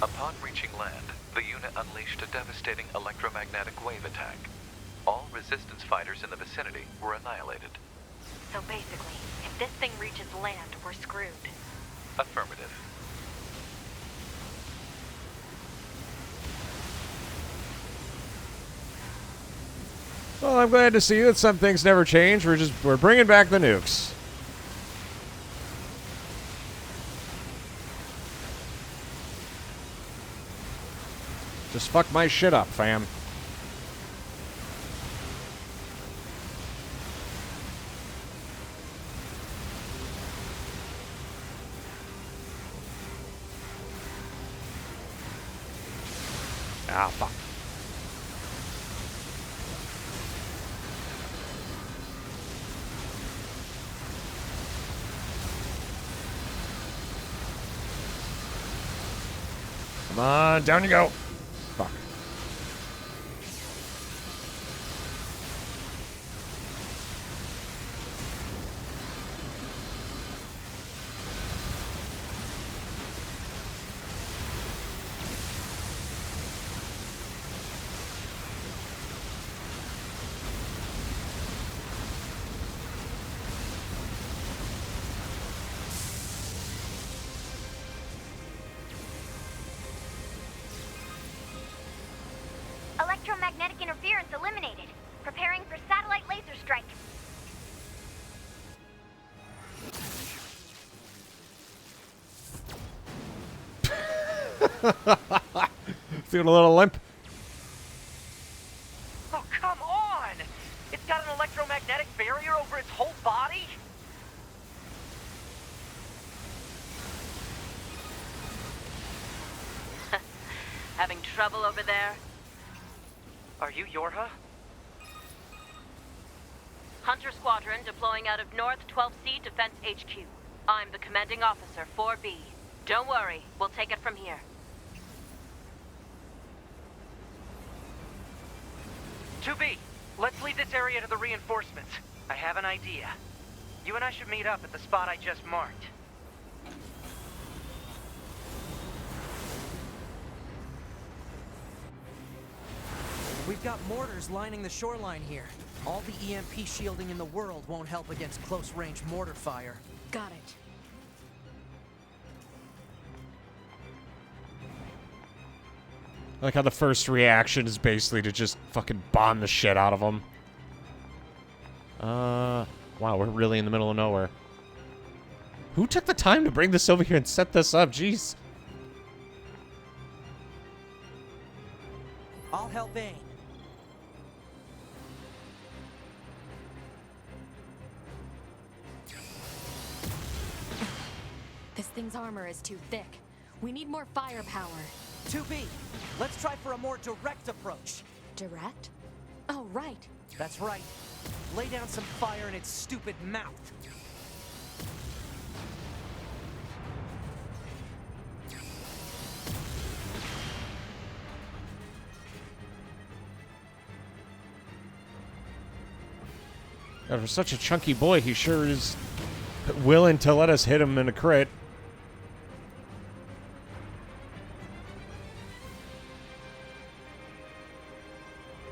Upon reaching land, the unit unleashed a devastating electromagnetic wave attack. All resistance fighters in the vicinity were annihilated. So basically, if this thing reaches land, we're screwed. Affirmative. Well, I'm glad to see that some things never change. We're bringing back the nukes. Just fuck my shit up, fam. Ah, fuck. Come on, down you go. Fuck. Electromagnetic interference eliminated. Preparing for satellite laser strike. Feeling a little limp. Oh, come on! It's got an electromagnetic barrier over its whole body? Having trouble over there? Are you Yorha? Hunter Squadron deploying out of North 12C Defense HQ. I'm the commanding officer, 4B. Don't worry, we'll take it from here. 2B, let's leave this area to the reinforcements. I have an idea. You and I should meet up at the spot I just marked. We've got mortars lining the shoreline here. All the EMP shielding in the world won't help against close-range mortar fire. Got it. I like how the first reaction is basically to just fucking bomb the shit out of them. Wow, we're really in the middle of nowhere. Who took the time to bring this over here and set this up? Jeez. I'll help aim. This thing's armor is too thick. We need more firepower. 2B, let's try for a more direct approach. Direct? Oh, right. That's right. Lay down some fire in its stupid mouth. Yeah, for such a chunky boy, he sure is willing to let us hit him in a crit.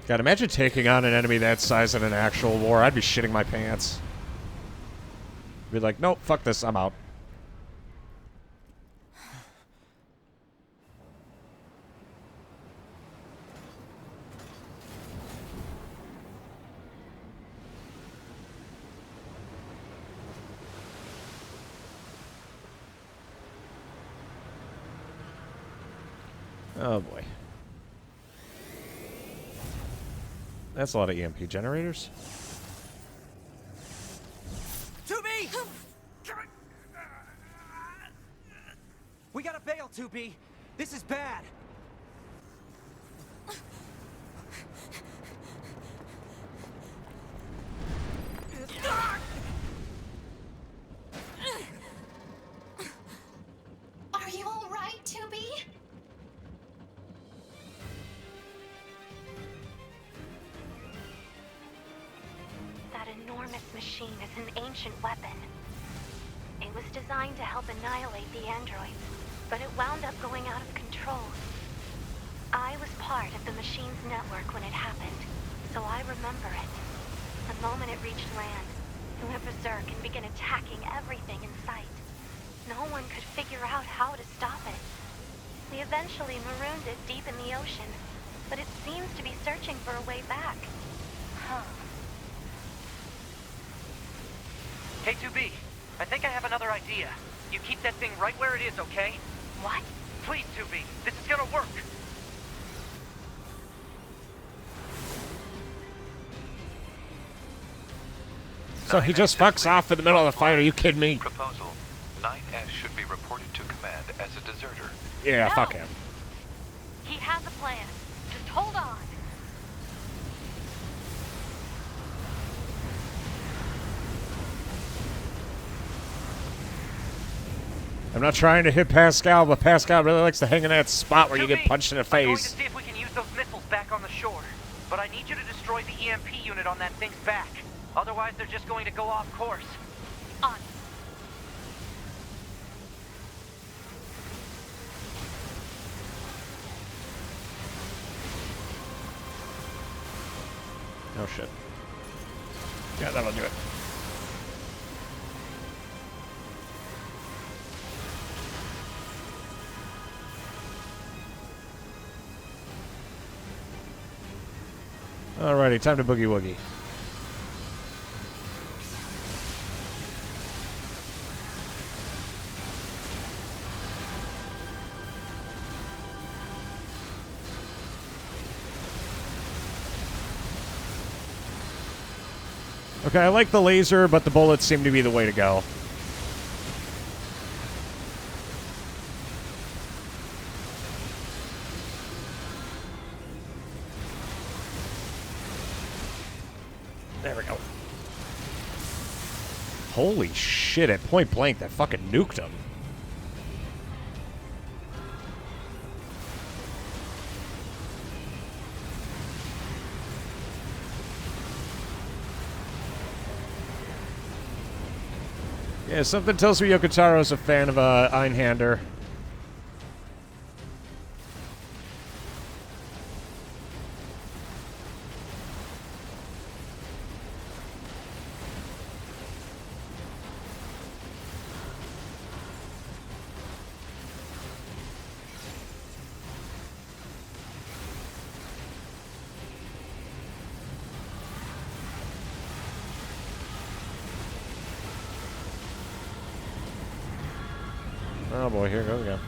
God, imagine taking on an enemy that size in an actual war. I'd be shitting my pants. Be like, nope, fuck this, I'm out. Oh boy. That's a lot of EMP generators. 2B! We gotta bail, 2B. This is bad. Are you all right, 2B? That enormous machine is an ancient weapon. It was designed to help annihilate the androids, but it wound up going out of control. I was part of the machine's network when it happened, so I remember it. The moment it reached land, it went berserk and began attacking everything in sight. No one could figure out how to stop it. We eventually marooned it deep in the ocean, but it seems to be searching for a way back. Huh. K2B, I think I have another idea. You keep that thing right where it is, okay? What? Please, 2B, this is gonna work. So he just fucks off in the middle of the fight, are you kidding me? Proposal. 9S should be reported to command as a deserter. Yeah, No. fuck him. He has a plan. Just hold on. I'm not trying to hit Pascal, but Pascal really likes to hang in that spot where you get 2B, punched in the I'm going to face. see if we can use those missiles back on the shore. But I need you to destroy the EMP unit on that thing's back. Otherwise, they're just going to go off course. On. Oh shit. Yeah, that'll do it. Alrighty, time to boogie woogie. Okay, I like the laser, but the bullets seem to be the way to go. There we go. Holy shit, at point blank, that fucking nuked him. Yeah, something tells me Yokotaro's a fan of Einhander. Oh boy, here goes again.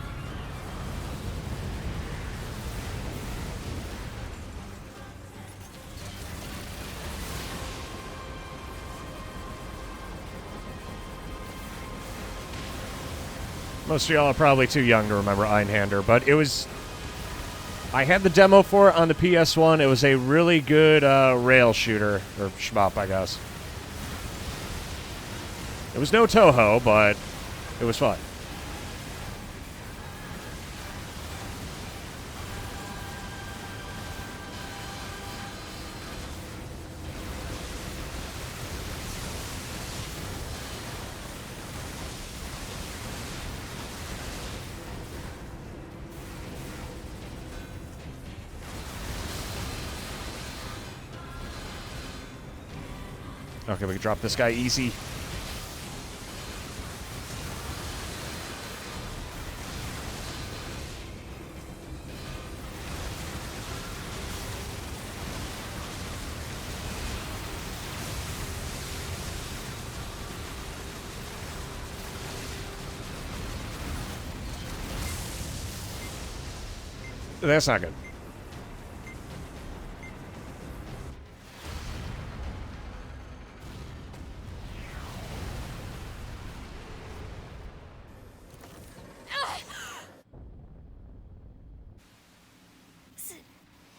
Most of y'all are probably too young to remember Einhander, but it was... I had the demo for it on the PS1. It was a really good rail shooter, or shmup, I guess. It was no Toho, but it was fun. Okay, we can drop this guy easy. That's not good.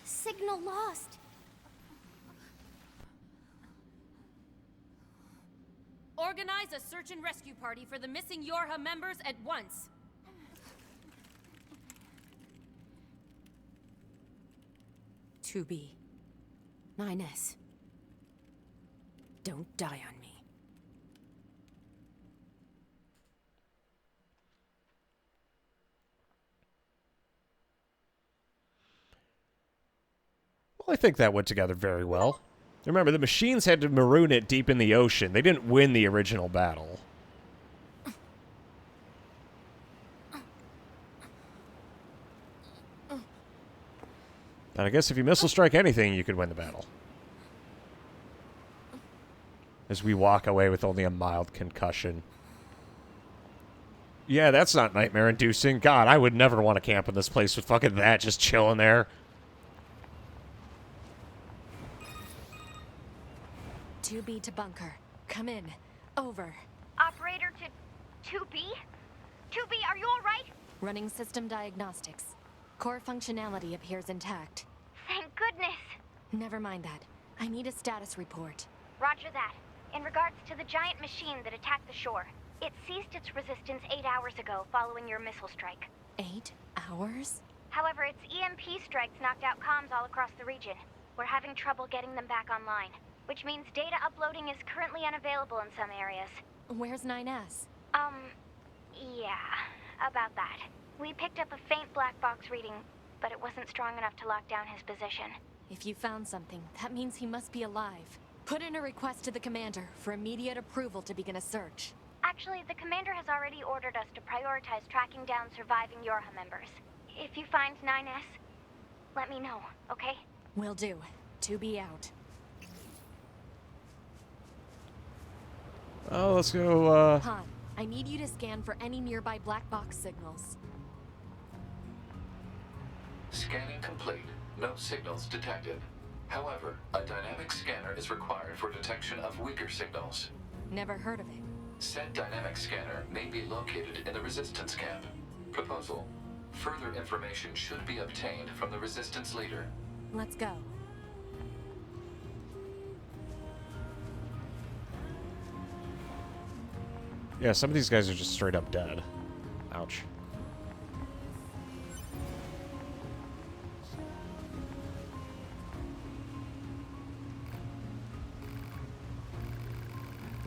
Signal lost. Organize a search and rescue party for the missing Yorha members at once. To be. 9S. Don't die on me. Well, I think that went together very well. Remember, the machines had to maroon it deep in the ocean. They didn't win the original battle. And I guess if you missile strike anything, you could win the battle. As we walk away with only a mild concussion. Yeah, that's not nightmare-inducing. God, I would never want to camp in this place with fucking that just chilling there. 2B to bunker. Come in. Over. Operator to 2B? 2B, are you alright? Running system diagnostics. Core functionality appears intact. Thank goodness. Never mind that. I need a status report. Roger that. In regards to the giant machine that attacked the shore, it ceased its resistance 8 hours ago following your missile strike. 8 hours? However, its EMP strikes knocked out comms all across the region. We're having trouble getting them back online, which means data uploading is currently unavailable in some areas. Where's 9S? Yeah, about that. We picked up a faint black box reading, but it wasn't strong enough to lock down his position. If you found something, that means he must be alive. Put in a request to the commander for immediate approval to begin a search. Actually, the commander has already ordered us to prioritize tracking down surviving Yorha members. If you find 9S, let me know, okay? Will do. 2B out. Oh, let's go, Han, I need you to scan for any nearby black box signals. Scanning complete. No signals detected. However, a dynamic scanner is required for detection of weaker signals. Never heard of it. Said dynamic scanner may be located in the resistance camp. Proposal. Further information should be obtained from the resistance leader. Let's go. Yeah, some of these guys are just straight up dead. Ouch.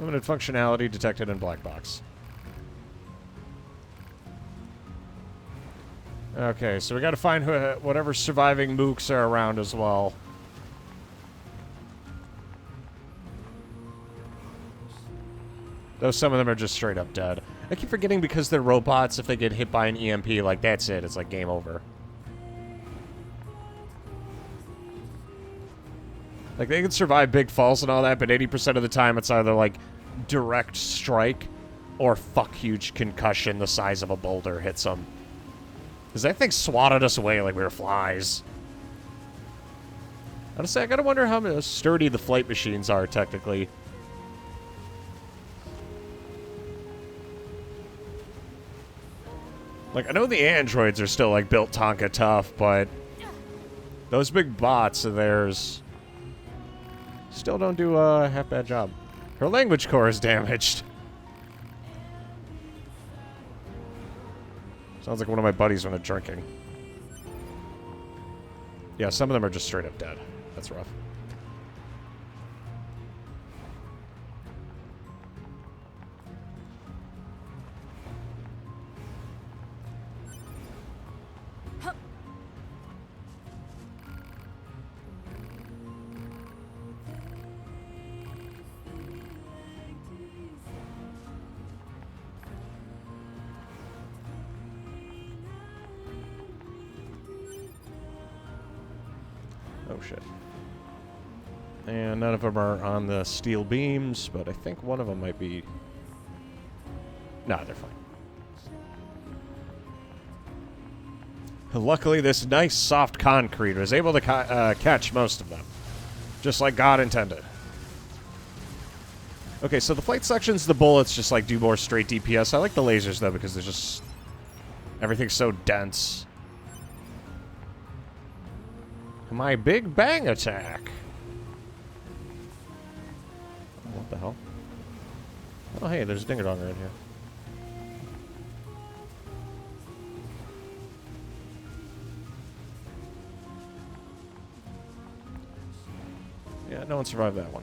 Limited functionality detected in black box. Okay, so we gotta find whatever surviving mooks are around as well. Though some of them are just straight up dead. I keep forgetting because they're robots, if they get hit by an EMP, like, that's it. It's like game over. Like, they can survive big falls and all that, but 80% of the time it's either, like, direct strike or fuck huge concussion the size of a boulder hits them. Because that thing swatted us away like we were flies. Honestly, I gotta wonder how sturdy the flight machines are, technically. Like, I know the androids are still, like, built Tonka tough, but those big bots of theirs still don't do a half-bad job. Her language core is damaged. Sounds like one of my buddies when they're drinking. Yeah, some of them are just straight up dead. That's rough. Oh, shit. And none of them are on the steel beams, but I think one of them might be... Nah, they're fine. Luckily, this nice, soft concrete was able to catch most of them. Just like God intended. Okay, so the flight sections, the bullets just, like, do more straight DPS. I like the lasers, though, because they're just... Everything's so dense. My big bang attack. What the hell? Oh, hey, there's a ding-a-dong right here. Yeah, no one survived that one.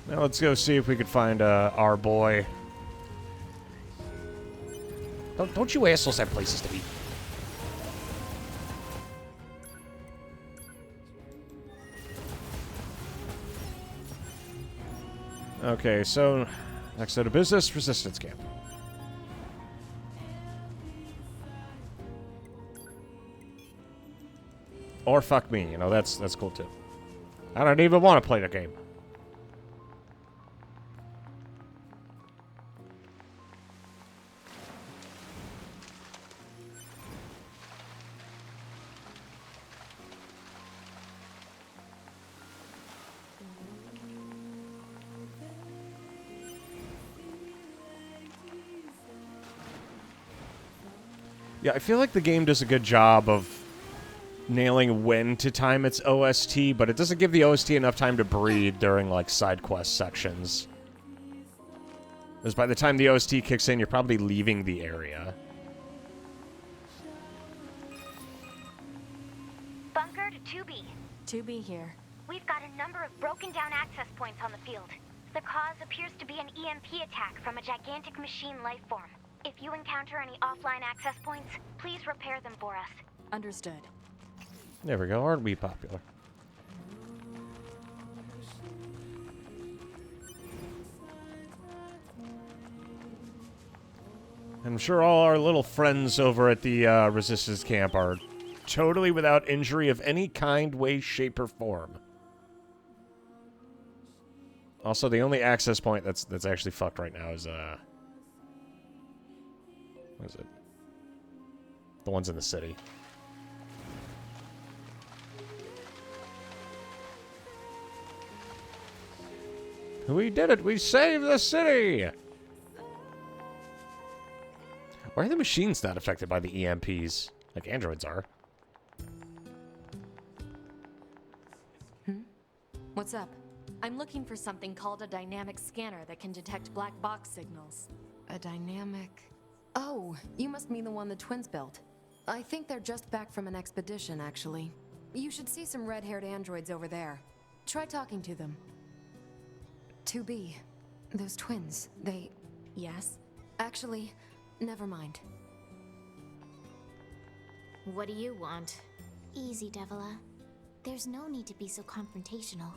Now let's go see if we could find our boy. Don't you assholes have places to be? Okay, so next out of business, resistance camp. Or fuck me, you know, that's cool too. I don't even want to play the game. Yeah, I feel like the game does a good job of nailing when to time its OST, but it doesn't give the OST enough time to breathe during, like, side quest sections. Because by the time the OST kicks in, you're probably leaving the area. Bunker to 2B. 2B here. We've got a number of broken down access points on the field. The cause appears to be an EMP attack from a gigantic machine life form. If you encounter any offline access points, please repair them for us. Understood. There we go. Aren't we popular? I'm sure all our little friends over at the Resistance Camp are totally without injury of any kind, way, shape, or form. Also, the only access point that's actually fucked right now is, what is it? The ones in the city. We did it! We saved the city! Why are the machines not affected by the EMPs? Like androids are. What's up? I'm looking for something called a dynamic scanner that can detect black box signals. A dynamic... Oh, you must mean the one the twins built. I think they're just back from an expedition, actually. You should see some red-haired androids over there. Try talking to them. 2B. Those twins, they... Yes? Actually, never mind. What do you want? Easy, Devila. There's no need to be so confrontational.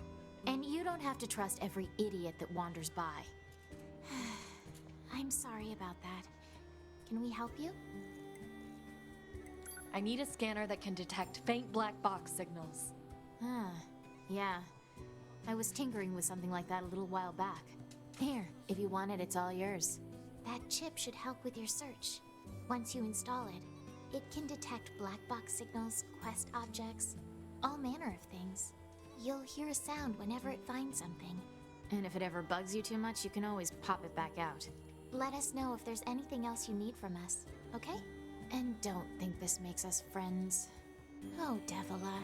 And you don't have to trust every idiot that wanders by. I'm sorry about that. Can we help you? I need a scanner that can detect faint black box signals. Yeah. I was tinkering with something like that a little while back. Here, if you want it, it's all yours. That chip should help with your search. Once you install it, it can detect black box signals, quest objects, all manner of things. You'll hear a sound whenever it finds something. And if it ever bugs you too much, you can always pop it back out. Let us know if there's anything else you need from us, okay? And don't think this makes us friends. Oh, Devila.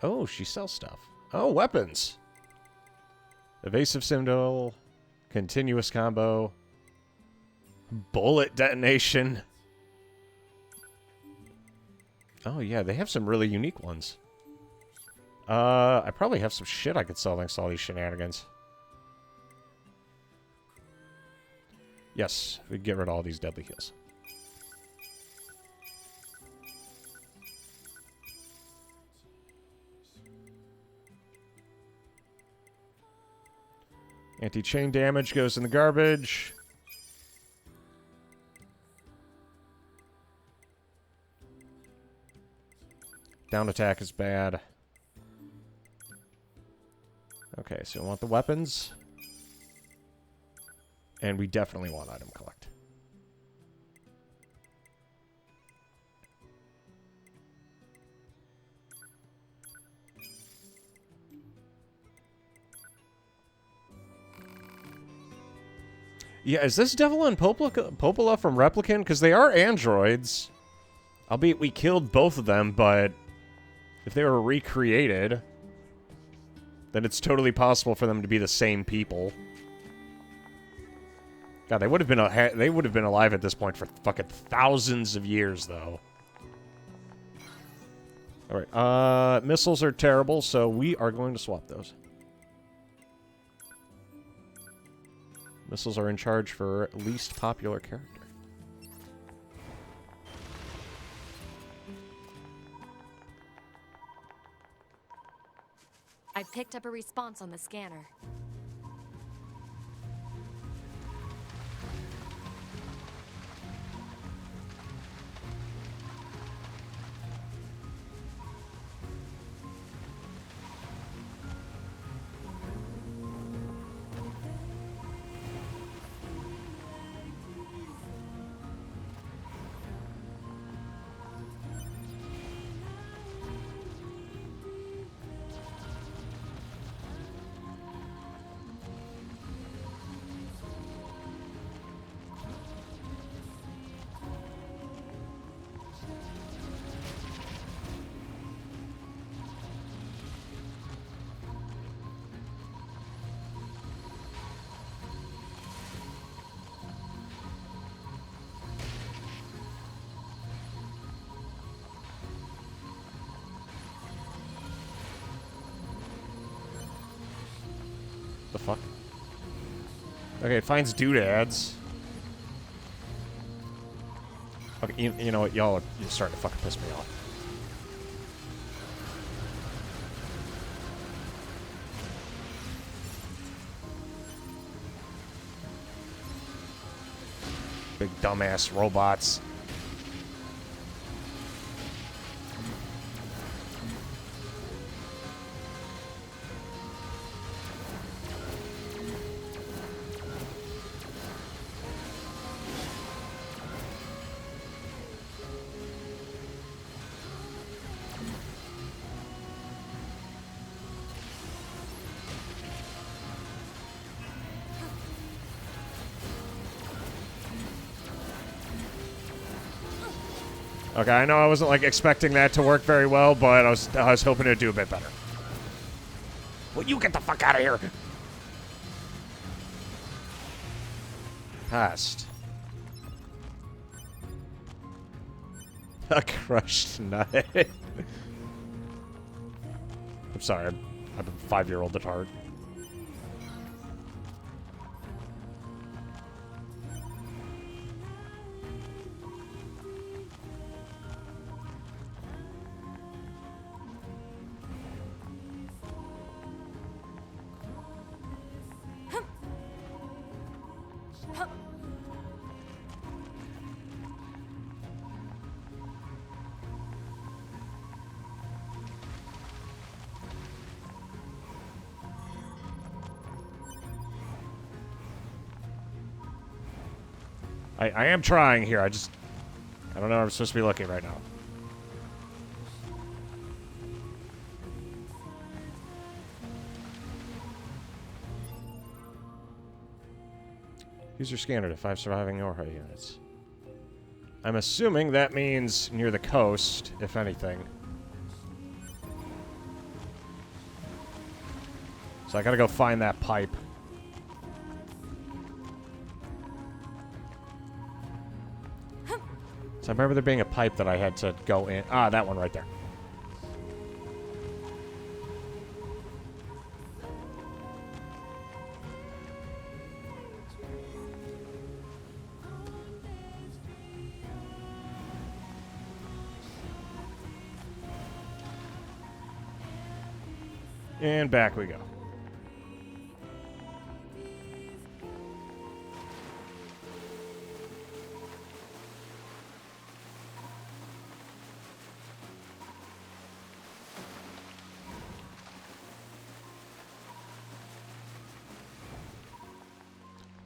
Oh, she sells stuff. Oh, weapons. Evasive symbol, continuous combo, bullet detonation. Oh, yeah, they have some really unique ones. I probably have some shit I could sell thanks to all these shenanigans. Yes, we can get rid of all these deadly heals. Anti-chain damage goes in the garbage. Down attack is bad. Okay, so we want the weapons. And we definitely want item collect. Yeah, is this Devil and Popola from Replicant? Because they are androids. Albeit we killed both of them, but if they were recreated, then it's totally possible for them to be the same people. God, they would have been alive at this point for fucking thousands of years, though. All right, missiles are terrible, so we are going to swap those. Missiles are in charge for least popular character. I picked up a response on the scanner. The fuck? Okay, it finds doodads. Okay, you know what? Y'all are starting to fucking piss me off. Big dumbass robots. Okay, I know I wasn't like expecting that to work very well, but I was hoping it'd do a bit better. Will you get the fuck out of here? Passed. A crushed nut. I'm sorry, I'm a 5-year-old at heart. I am trying here. I don't know where I'm supposed to be looking right now. Use your scanner to 5 surviving Orha units. I'm assuming that means near the coast, if anything. So I gotta go find that pipe. So I remember there being a pipe that I had to go in. Ah, that one right there. And back we go.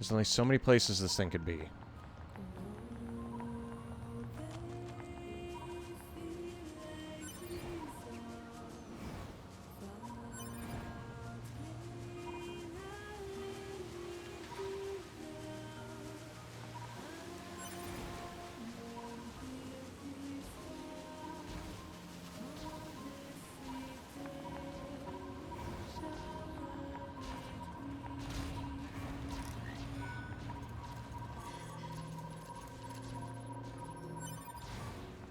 There's only so many places this thing could be.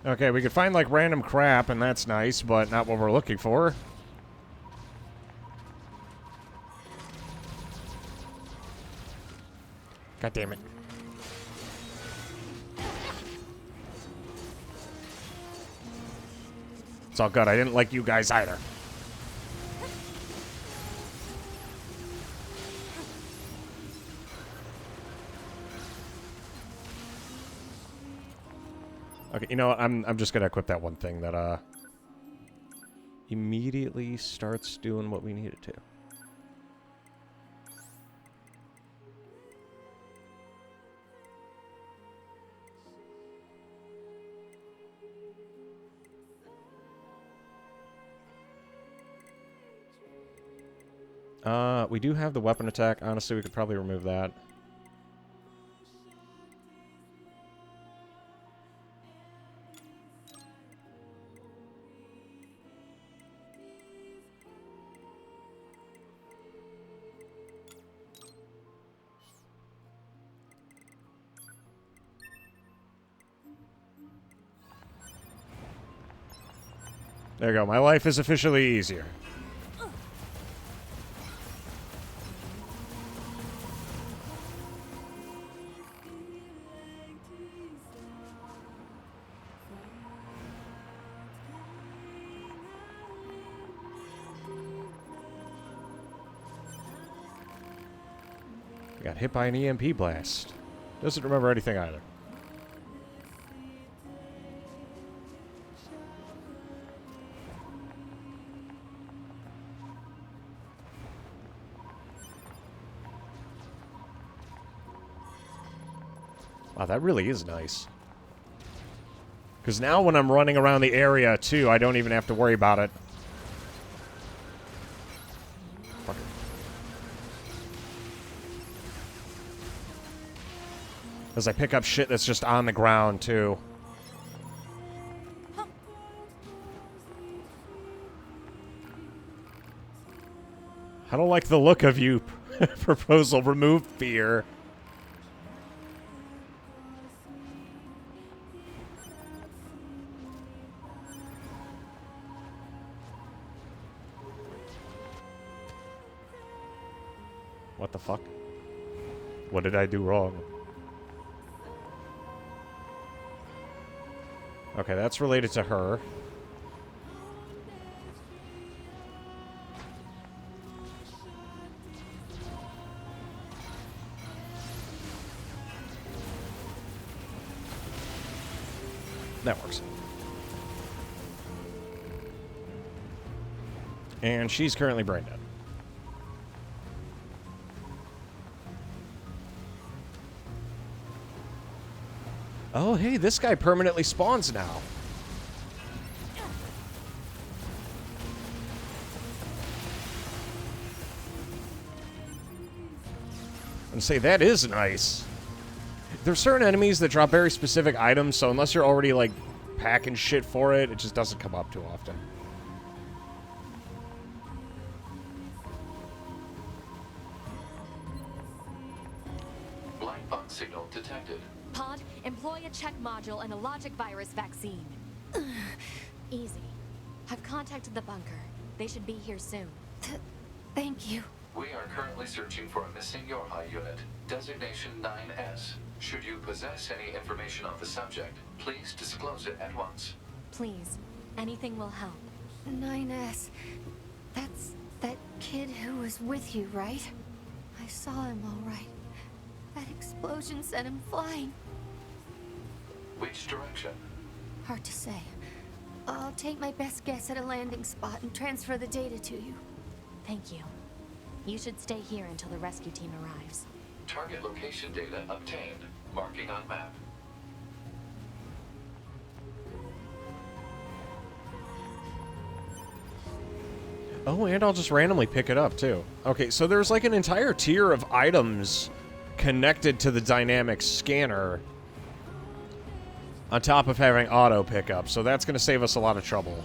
Okay, we could find, like, random crap, and that's nice, but not what we're looking for. God damn it. It's all good. I didn't like you guys either. Okay, you know what? I'm just gonna equip that one thing that immediately starts doing what we need it to. We do have the weapon attack. Honestly, we could probably remove that. There you go. My life is officially easier. Got hit by an EMP blast. Doesn't remember anything either. Wow, that really is nice. Because now when I'm running around the area, too, I don't even have to worry about it. Fuck it. As I pick up shit that's just on the ground, too. I don't like the look of you. Proposal, remove fear. What the fuck? What did I do wrong? Okay, that's related to her. That works. And she's currently brain dead. Oh, hey, this guy permanently spawns now. And say, that is nice. There's certain enemies that drop very specific items, so unless you're already, like, packing shit for it, it just doesn't come up too often. Black box signal detected. Pod, employ a check module and a logic virus vaccine. Easy. I've contacted the bunker. They should be here soon. Thank you. We are currently searching for a missing Yorha unit, designation 9S. Should you possess any information on the subject, please disclose it at once. Please. Anything will help. 9S. That's that kid who was with you, right? I saw him all right. That explosion sent him flying. Which direction? Hard to say. I'll take my best guess at a landing spot and transfer the data to you. Thank you. You should stay here until the rescue team arrives. Target location data obtained. Marking on map. Oh, and I'll just randomly pick it up, too. Okay, so there's like an entire tier of items connected to the dynamic scanner on top of having auto pickup, so that's going to save us a lot of trouble.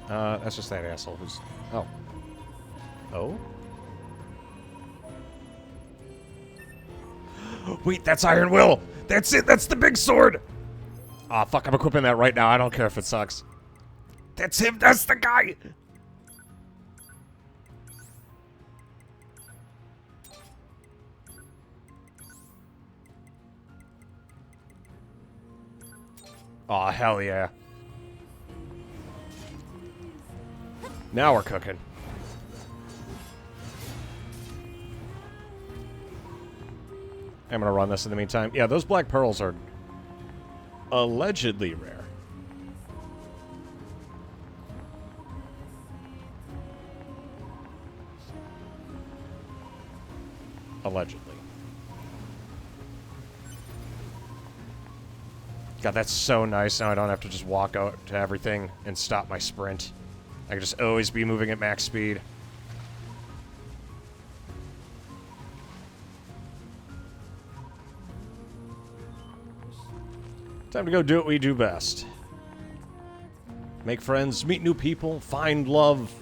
That's just that asshole who's... Oh. Oh? Wait, that's Iron Will! That's it! That's the big sword! Aw, fuck, I'm equipping that right now. I don't care if it sucks. That's him! That's the guy! Aw, hell yeah. Now we're cooking. I'm gonna run this in the meantime. Yeah, those black pearls are allegedly rare. Allegedly. God, that's so nice. Now I don't have to just walk out to everything and stop my sprint. I can just always be moving at max speed. Time to go do what we do best. Make friends, meet new people, find love.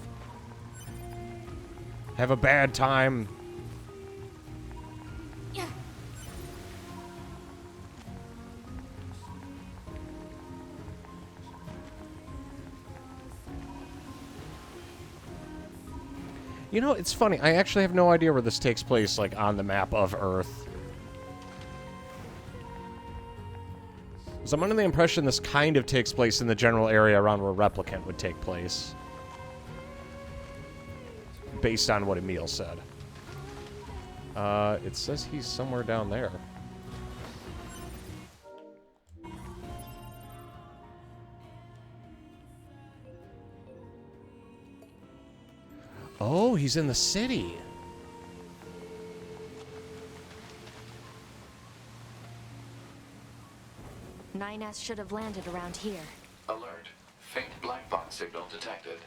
Have a bad time. You know, it's funny. I actually have no idea where this takes place, like, on the map of Earth. So I'm under the impression this kind of takes place in the general area around where Replicant would take place. Based on what Emil said. It says he's somewhere down there. Oh, he's in the city. Nines should have landed around here. Alert. Faint black box signal detected.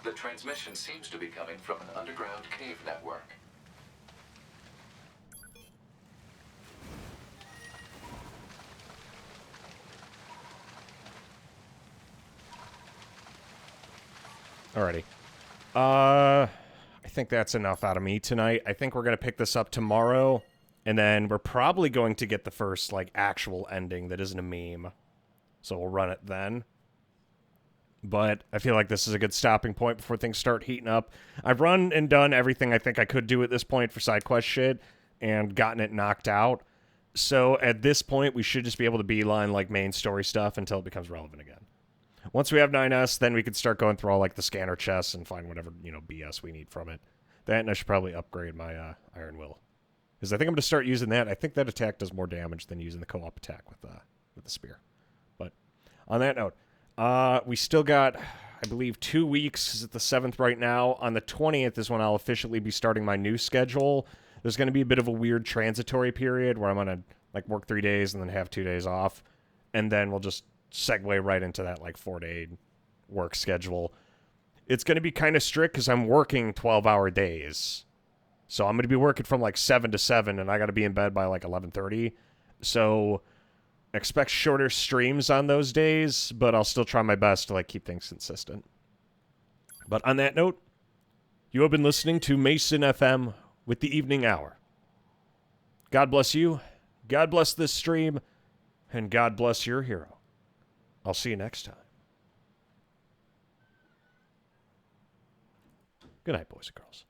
The transmission seems to be coming from an underground cave network. Alrighty. I think that's enough out of me tonight. I think we're going to pick this up tomorrow, and then we're probably going to get the first, like, actual ending that isn't a meme. So we'll run it then. But I feel like this is a good stopping point before things start heating up. I've run and done everything I think I could do at this point for side quest shit, and gotten it knocked out. So at this point, we should just be able to beeline, like, main story stuff until it becomes relevant again. Once we have 9S, then we can start going through all, like, the scanner chests and find whatever, you know, BS we need from it. That, and I should probably upgrade my Iron Will. Because I think I'm going to start using that. I think that attack does more damage than using the co-op attack with the spear. But on that note, we still got, I believe, 2 weeks. It's the 7th right now. On the 20th is when I'll officially be starting my new schedule. There's going to be a bit of a weird transitory period where I'm going to, like, work 3 days and then have 2 days off. And then we'll just segue right into that, like, 4-day work schedule. It's going to be kind of strict because I'm working 12-hour days. So I'm going to be working from, like, 7 to 7, and I got to be in bed by, like, 11:30. So expect shorter streams on those days, but I'll still try my best to, like, keep things consistent. But on that note, you have been listening to Mason FM with the Evening Hour. God bless you, God bless this stream, and God bless your hero. I'll see you next time. Good night, boys and girls.